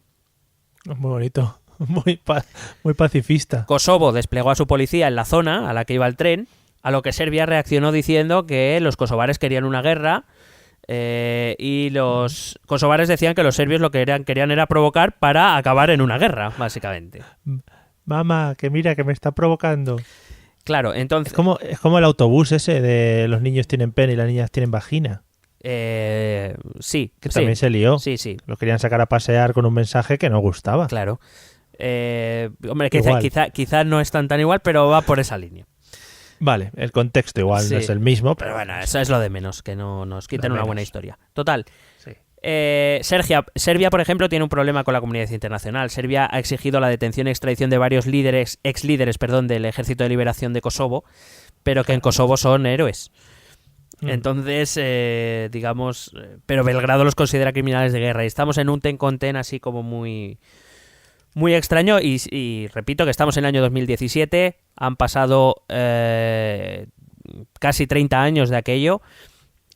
Muy bonito, muy pacifista. Kosovo desplegó a su policía en la zona a la que iba el tren, a lo que Serbia reaccionó diciendo que los kosovares querían una guerra y los kosovares decían que los serbios lo que querían era provocar para acabar en una guerra, básicamente. Mamá, que mira, que me está provocando. Claro, entonces... Es como el autobús ese de los niños tienen pene y las niñas tienen vagina. Sí. Que también se lió. Sí. Los querían sacar a pasear con un mensaje que no gustaba. Claro. Hombre, quizá no es tan igual, pero va por esa línea. Vale, el contexto igual no es el mismo. Pero bueno, eso es lo de menos, que no nos quiten una buena historia. Total. Sí. Serbia, por ejemplo, tiene un problema con la comunidad internacional. Serbia ha exigido la detención y extradición de varios ex líderes del Ejército de Liberación de Kosovo, pero que en Kosovo son héroes. Entonces, pero Belgrado los considera criminales de guerra. Y estamos en un ten con ten así como muy, muy extraño. Y repito que estamos en el año 2017. Han pasado casi 30 años de aquello.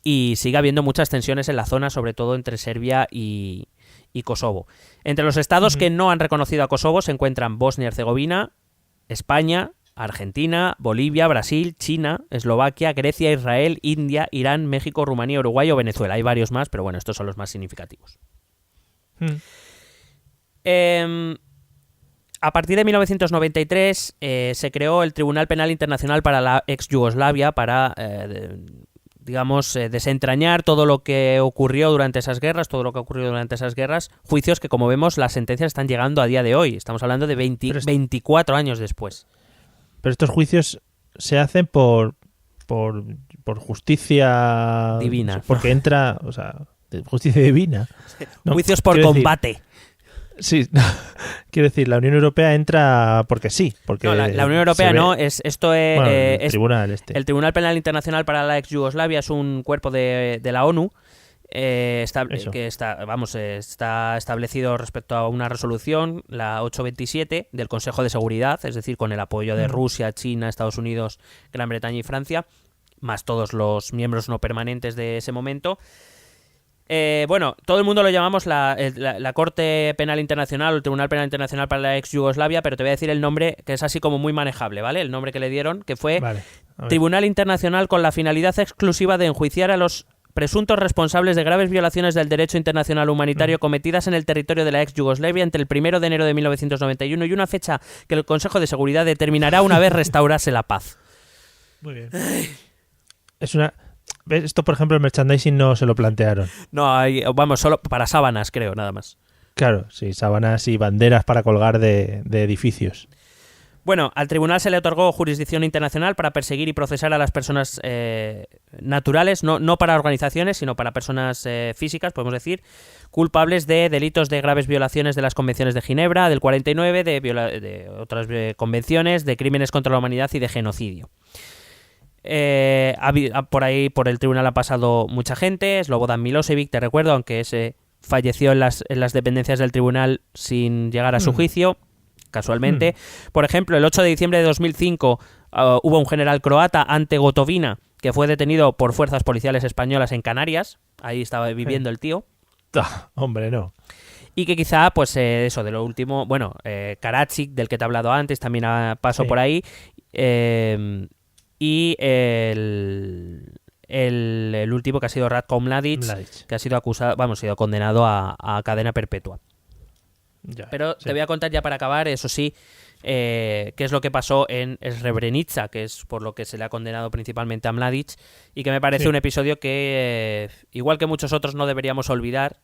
Y sigue habiendo muchas tensiones en la zona, sobre todo entre Serbia y Kosovo. Entre los estados que no han reconocido a Kosovo se encuentran Bosnia y Herzegovina, España, Argentina, Bolivia, Brasil, China, Eslovaquia, Grecia, Israel, India, Irán, México, Rumanía, Uruguay o Venezuela. Hay varios más, pero bueno, estos son los más significativos. A partir de 1993 se creó el Tribunal Penal Internacional para la ex Yugoslavia para... desentrañar todo lo que ocurrió durante esas guerras, juicios que, como vemos, las sentencias están llegando a día de hoy. Estamos hablando de 24 años después. Pero estos juicios se hacen por justicia divina. Porque entra, justicia divina. ¿No? Juicios por combate. Sí, quiero decir, la Unión Europea entra porque sí. Porque no, la Unión Europea no, el tribunal el Tribunal Penal Internacional para la ex Yugoslavia es un cuerpo de la ONU que está establecido respecto a una resolución, la 827 del Consejo de Seguridad, es decir, con el apoyo de Rusia, China, Estados Unidos, Gran Bretaña y Francia, más todos los miembros no permanentes de ese momento. Todo el mundo lo llamamos la Corte Penal Internacional o el Tribunal Penal Internacional para la ex Yugoslavia, pero te voy a decir el nombre que es así como muy manejable, ¿vale? El nombre que le dieron, que fue Tribunal Internacional con la finalidad exclusiva de enjuiciar a los presuntos responsables de graves violaciones del derecho internacional humanitario cometidas en el territorio de la ex Yugoslavia entre el 1 de enero de 1991 y una fecha que el Consejo de Seguridad determinará una vez restaurase la paz. Muy bien. Esto, por ejemplo, el merchandising no se lo plantearon. No, solo para sábanas, creo, nada más. Claro, sí, sábanas y banderas para colgar de edificios. Bueno, al tribunal se le otorgó jurisdicción internacional para perseguir y procesar a las personas naturales, no para organizaciones, sino para personas físicas, podemos decir, culpables de delitos de graves violaciones de las convenciones de Ginebra, del 49, de otras convenciones, de crímenes contra la humanidad y de genocidio. Por ahí, por el tribunal ha pasado mucha gente. Slobodan Milosevic, te recuerdo, aunque ese falleció en las dependencias del tribunal sin llegar a su juicio, casualmente. Por ejemplo, el 8 de diciembre de 2005 hubo un general croata, Ante Gotovina, que fue detenido por fuerzas policiales españolas en Canarias. Ahí estaba viviendo el tío. Hombre, no. Y que quizá, pues eso, de lo último, bueno, Karadzic, del que te he hablado antes, también pasó por ahí. Y el último, que ha sido Ratko Mladic, que ha sido acusado, vamos, ha sido condenado a cadena perpetua. Pero te voy a contar ya para acabar, eso sí, qué es lo que pasó en Srebrenica, que es por lo que se le ha condenado principalmente a Mladic, y que me parece un episodio que, igual que muchos otros, no deberíamos olvidar.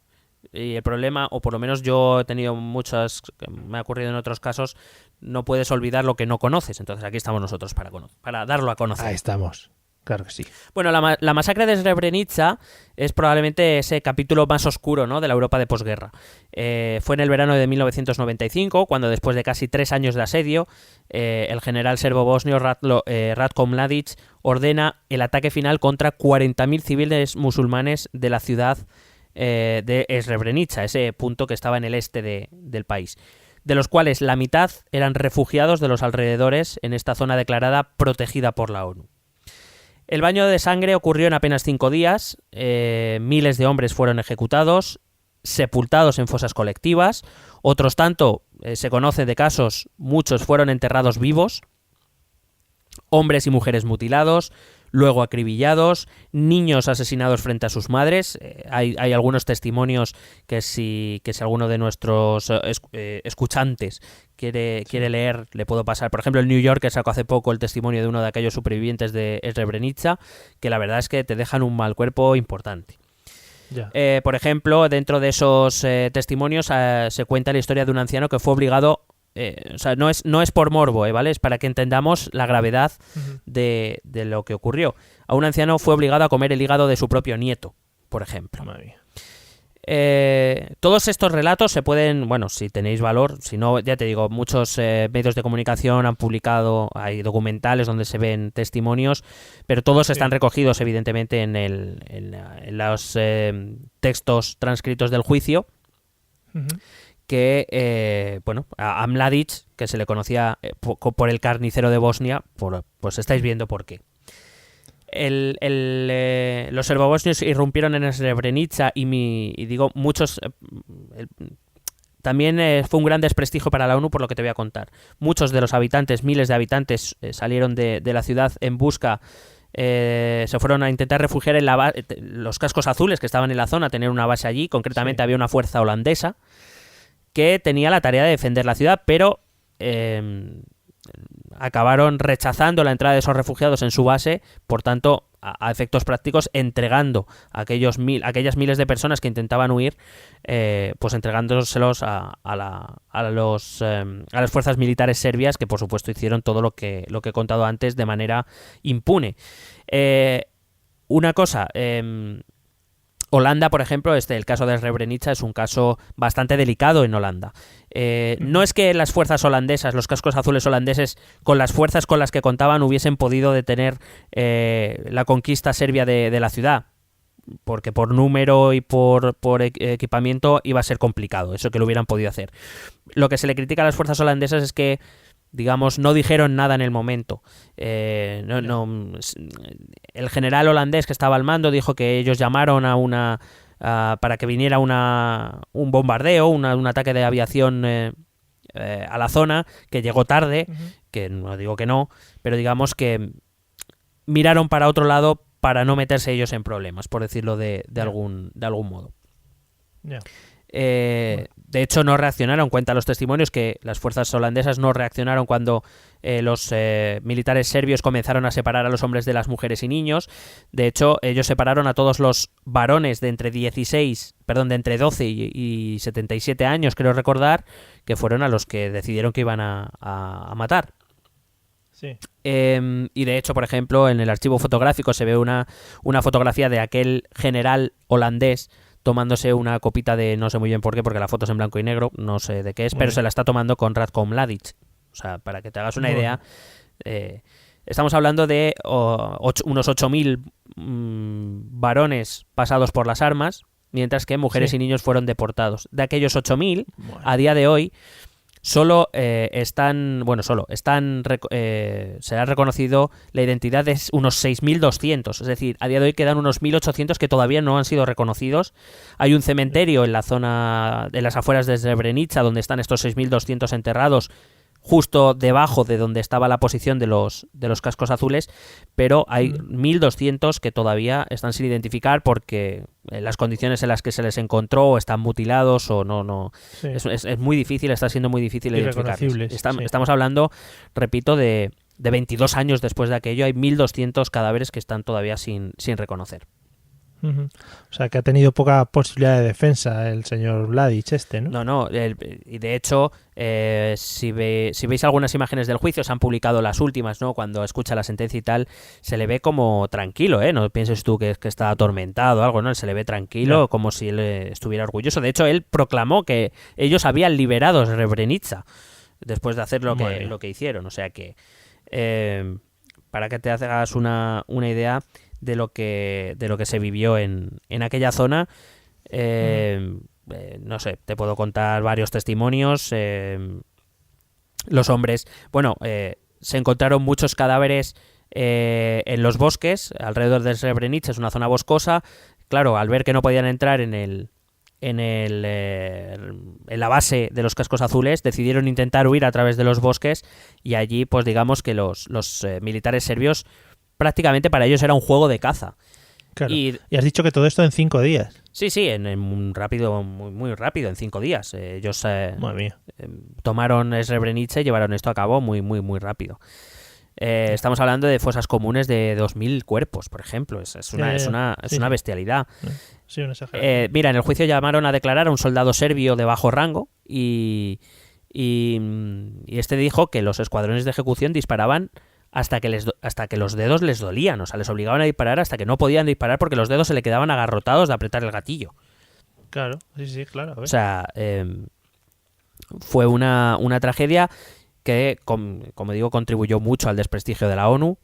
Y el problema, o por lo menos yo he tenido muchas, me ha ocurrido en otros casos, no puedes olvidar lo que no conoces. Entonces aquí estamos nosotros para darlo a conocer. Ahí estamos. Claro que sí. Bueno, la masacre de Srebrenica es probablemente ese capítulo más oscuro, ¿no?, de la Europa de posguerra. Fue en el verano de 1995, cuando después de casi 3 años de asedio, el general serbo-bosnio Ratko Mladic ordena el ataque final contra 40.000 civiles musulmanes de la ciudad de Srebrenica, ese punto que estaba en el este del país, de los cuales la mitad eran refugiados de los alrededores en esta zona declarada protegida por la ONU. El baño de sangre ocurrió en apenas 5 días, miles de hombres fueron ejecutados, sepultados en fosas colectivas, otros tanto, se conoce de casos, muchos fueron enterrados vivos, hombres y mujeres mutilados, luego acribillados, niños asesinados frente a sus madres. Hay algunos testimonios que si alguno de nuestros escuchantes quiere leer, le puedo pasar. Por ejemplo, el New Yorker sacó hace poco el testimonio de uno de aquellos supervivientes de Srebrenica, que la verdad es que te dejan un mal cuerpo importante. Por ejemplo, dentro de esos testimonios se cuenta la historia de un anciano que fue obligado, o sea, no es por morbo, ¿vale? Es para que entendamos la gravedad de lo que ocurrió. A un anciano fue obligado a comer el hígado de su propio nieto, por ejemplo. Madre mía. Todos estos relatos se pueden, bueno, si tenéis valor, si no, ya te digo, muchos medios de comunicación han publicado, hay documentales donde se ven testimonios, pero todos están recogidos evidentemente en los textos transcritos del juicio, que, bueno, a Mladic, que se le conocía por el carnicero de Bosnia, pues estáis viendo por qué. Los serbobosnios irrumpieron en Srebrenica y digo, muchos... también fue un gran desprestigio para la ONU, por lo que te voy a contar. Muchos de los habitantes, miles de habitantes, salieron de la ciudad en busca... se fueron a intentar refugiar en los cascos azules que estaban en la zona, tener una base allí. Concretamente había una fuerza holandesa que tenía la tarea de defender la ciudad, pero... acabaron rechazando la entrada de esos refugiados en su base, por tanto, a efectos prácticos, entregando a aquellas miles de personas que intentaban huir, pues entregándoselos a las fuerzas militares serbias, que por supuesto hicieron todo lo que he contado antes de manera impune. Una cosa... Holanda, por ejemplo, el caso de Srebrenica es un caso bastante delicado en Holanda. No es que las fuerzas holandesas, los cascos azules holandeses, con las fuerzas con las que contaban, hubiesen podido detener la conquista serbia de la ciudad, porque por número y por equipamiento iba a ser complicado, eso que lo hubieran podido hacer. Lo que se le critica a las fuerzas holandesas es que, digamos, no dijeron nada en el momento. El general holandés que estaba al mando dijo que ellos llamaron para que viniera un bombardeo, un ataque de aviación a la zona, que llegó tarde, que no digo que no, pero digamos que miraron para otro lado para no meterse ellos en problemas, por decirlo de algún modo. De hecho, no reaccionaron, cuentan los testimonios que las fuerzas holandesas no reaccionaron cuando los militares serbios comenzaron a separar a los hombres de las mujeres y niños. De hecho, ellos separaron a todos los varones de entre 12 y 77 años, creo recordar, que fueron a los que decidieron que iban a matar. Sí. Y de hecho, por ejemplo, en el archivo fotográfico se ve una fotografía de aquel general holandés tomándose una copita de, no sé muy bien por qué, porque la foto es en blanco y negro, no sé de qué es, pero se la está tomando con Ratko Mladic. O sea, para que te hagas una idea, estamos hablando de unos 8.000 varones pasados por las armas, mientras que mujeres y niños fueron deportados. De aquellos 8.000, a día de hoy, solo será reconocido la identidad de unos 6.200. Es decir, a día de hoy quedan unos 1.800 que todavía no han sido reconocidos. Hay un cementerio en la zona de las afueras de Srebrenica donde están estos 6.200 enterrados, justo debajo de donde estaba la posición de los cascos azules, pero hay 1.200 que todavía están sin identificar porque las condiciones en las que se les encontró están mutilados o no. Sí. Es muy difícil, está siendo muy difícil identificarlos. Estamos hablando, repito, de 22 años después de aquello, hay 1.200 cadáveres que están todavía sin reconocer. O sea, que ha tenido poca posibilidad de defensa el señor Mladic ¿no? No, y de hecho, si veis algunas imágenes del juicio, se han publicado las últimas, ¿no? Cuando escucha la sentencia y tal, se le ve como tranquilo, ¿eh? No pienses tú que está atormentado o algo, ¿no? Él se le ve tranquilo, como si él estuviera orgulloso. De hecho, él proclamó que ellos habían liberado Srebrenica después de hacer lo que hicieron. O sea que, para que te hagas una idea de lo que se vivió en aquella zona, no sé, te puedo contar varios testimonios. Los hombres, se encontraron muchos cadáveres en los bosques alrededor de Srebrenica, es una zona boscosa. Claro, al ver que no podían entrar en la base de los cascos azules, decidieron intentar huir a través de los bosques, y allí, pues digamos que los militares serbios, prácticamente para ellos era un juego de caza. Claro. Y has dicho que todo esto en 5 días. Sí, muy rápido, muy rápido, en 5 días. Ellos tomaron Srebrenica y llevaron esto a cabo muy rápido. Estamos hablando de fosas comunes de 2.000 cuerpos, por ejemplo. Es una bestialidad. Sí, una exageración. Mira, en el juicio llamaron a declarar a un soldado serbio de bajo rango y este dijo que los escuadrones de ejecución disparaban hasta que los dedos les dolían. O sea, les obligaban a disparar hasta que no podían disparar porque los dedos se le quedaban agarrotados de apretar el gatillo. Claro, sí, claro. O sea, fue una tragedia que, como digo, contribuyó mucho al desprestigio de la ONU,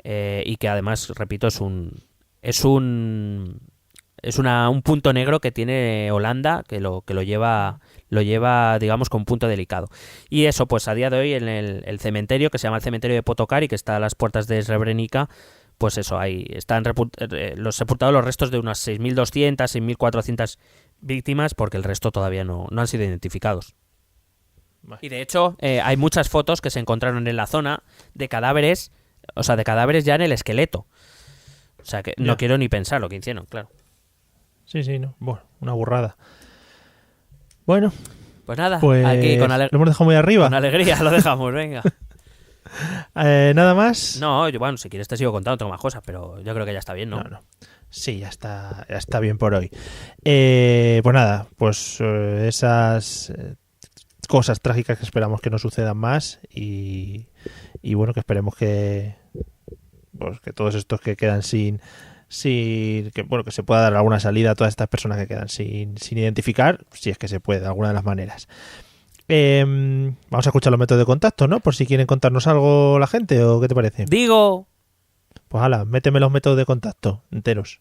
y que además, repito, es un punto negro que tiene Holanda, que lo lleva, digamos, con un punto delicado. Y eso, pues a día de hoy, en el cementerio, que se llama el cementerio de Potokari, que está a las puertas de Srebrenica, pues eso, ahí están sepultados los restos de unas 6.200, 6.400 víctimas, porque el resto todavía no han sido identificados. Y de hecho, hay muchas fotos que se encontraron en la zona de cadáveres, ya en el esqueleto. O sea, que no quiero ni pensar lo que hicieron, claro. Sí, no. Bueno, una burrada. Bueno. Pues nada, aquí lo hemos dejado muy arriba. Con alegría lo dejamos, venga. ¿Nada más? No, si quieres te sigo contando, tengo más cosas, pero yo creo que ya está bien, ¿no? No. Sí, ya está bien por hoy. Pues nada, esas cosas trágicas que esperamos que no sucedan más y bueno, que esperemos que todos estos que quedan que se pueda dar alguna salida a todas estas personas que quedan sin identificar, si es que se puede, de alguna de las maneras. Vamos a escuchar los métodos de contacto, ¿no? Por si quieren contarnos algo la gente, ¿o qué te parece? Digo. Pues hala, méteme los métodos de contacto enteros.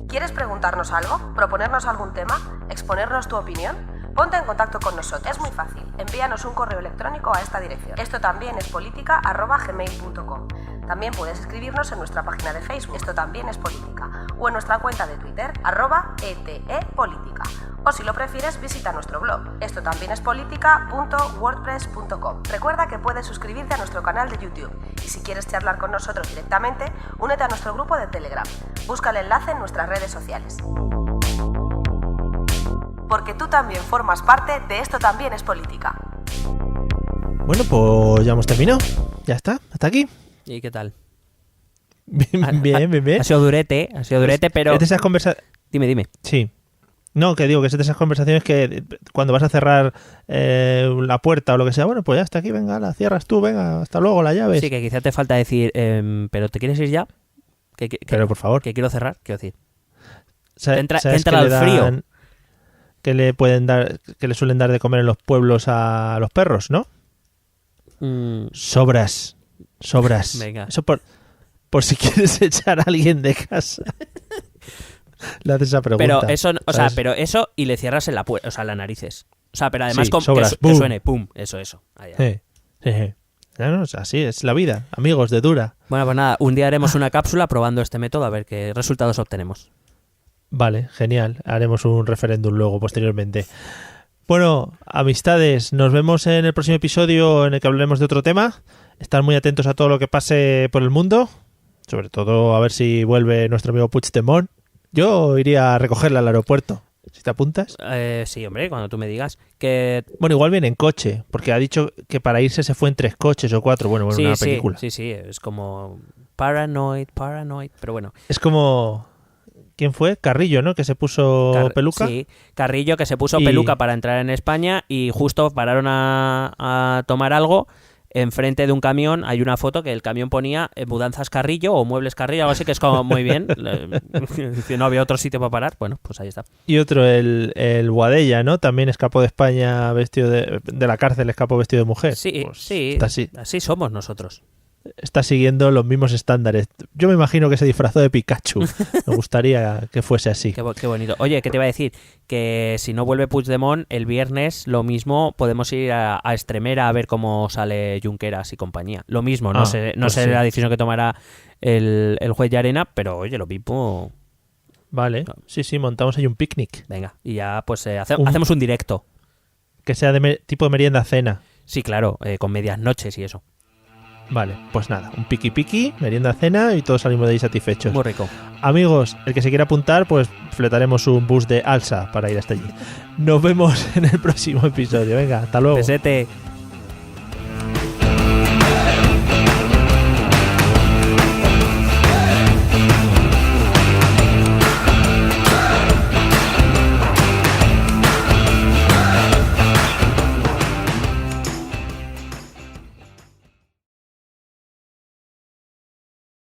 ¿Quieres preguntarnos algo? ¿Proponernos algún tema? ¿Exponernos tu opinión? Ponte en contacto con nosotros. Es muy fácil. Envíanos un correo electrónico a esta dirección. Esto también es política@gmail.com. También puedes escribirnos en nuestra página de Facebook, Esto también es política, o en nuestra cuenta de Twitter, @etepolítica. O si lo prefieres, visita nuestro blog, estotambiénespolitica.wordpress.com. Recuerda que puedes suscribirte a nuestro canal de YouTube. Y si quieres charlar con nosotros directamente, únete a nuestro grupo de Telegram. Busca el enlace en nuestras redes sociales. Porque tú también formas parte de Esto también es política. Bueno, pues ya hemos terminado. Ya está, hasta aquí. ¿Y qué tal? Bien. Ha sido durete, pero... Es de esas conversaciones... Dime. Sí. No, que digo que es de esas conversaciones que cuando vas a cerrar la puerta o lo que sea, bueno, pues ya está aquí, venga, la cierras tú, venga, hasta luego, la llave. Sí, que quizá te falta decir, ¿pero te quieres ir ya? Pero por favor. Que quiero cerrar, quiero decir. Entra al frío. Que le suelen dar de comer en los pueblos a los perros, ¿no? Sobras. Venga. Eso por si quieres echar a alguien de casa. Le haces esa pregunta. Pero eso, pero eso y le cierras en la puerta, o sea, las narices. O sea, pero además Sí, que suene pum, eso. Ahí. Sí. No, así es la vida, amigos de Dura. Bueno, pues nada, un día haremos una cápsula probando este método a ver qué resultados obtenemos. Vale, genial. Haremos un referéndum luego, posteriormente. Bueno, amistades, nos vemos en el próximo episodio en el que hablaremos de otro tema. Estad muy atentos a todo lo que pase por el mundo. Sobre todo a ver si vuelve nuestro amigo Puigdemont. Yo iría a recogerle al aeropuerto. ¿Si te apuntas? Sí, hombre, cuando tú me digas que... Bueno, igual viene en coche, porque ha dicho que para irse se fue en 3 coches o 4. Bueno, sí, una película. Sí, es como paranoid, pero bueno. Es como... ¿Quién fue? Carrillo, ¿no? Que se puso peluca. Sí, Carrillo que se puso peluca para entrar en España y justo pararon a tomar algo. Enfrente de un camión hay una foto que el camión ponía Mudanzas Carrillo o Muebles Carrillo, algo así, que es como muy bien. No había otro sitio para parar, bueno, pues ahí está. Y otro, el Boadella, ¿no? También escapó de España vestido de la cárcel, escapó vestido de mujer. Sí, pues sí, así somos nosotros. Está siguiendo los mismos estándares. Yo me imagino que se disfrazó de Pikachu. Me gustaría que fuese así. Qué bonito. Oye, ¿qué te iba a decir? Que si no vuelve Puigdemont, el viernes lo mismo podemos ir a Extremera a ver cómo sale Junqueras y compañía. Lo mismo, no sé sí. La decisión que tomará el juez Llarena, pero oye, lo mismo... Vale, sí, montamos ahí un picnic. Venga, y ya pues hacemos un directo. Que sea de tipo de merienda-cena. Sí, claro, con medias noches y eso. Vale, pues nada, un piqui, merienda-cena y todos salimos de ahí satisfechos. Muy rico. Amigos, el que se quiera apuntar, pues fletaremos un bus de Alsa para ir hasta allí. Nos vemos en el próximo episodio. Venga, hasta luego. Besete.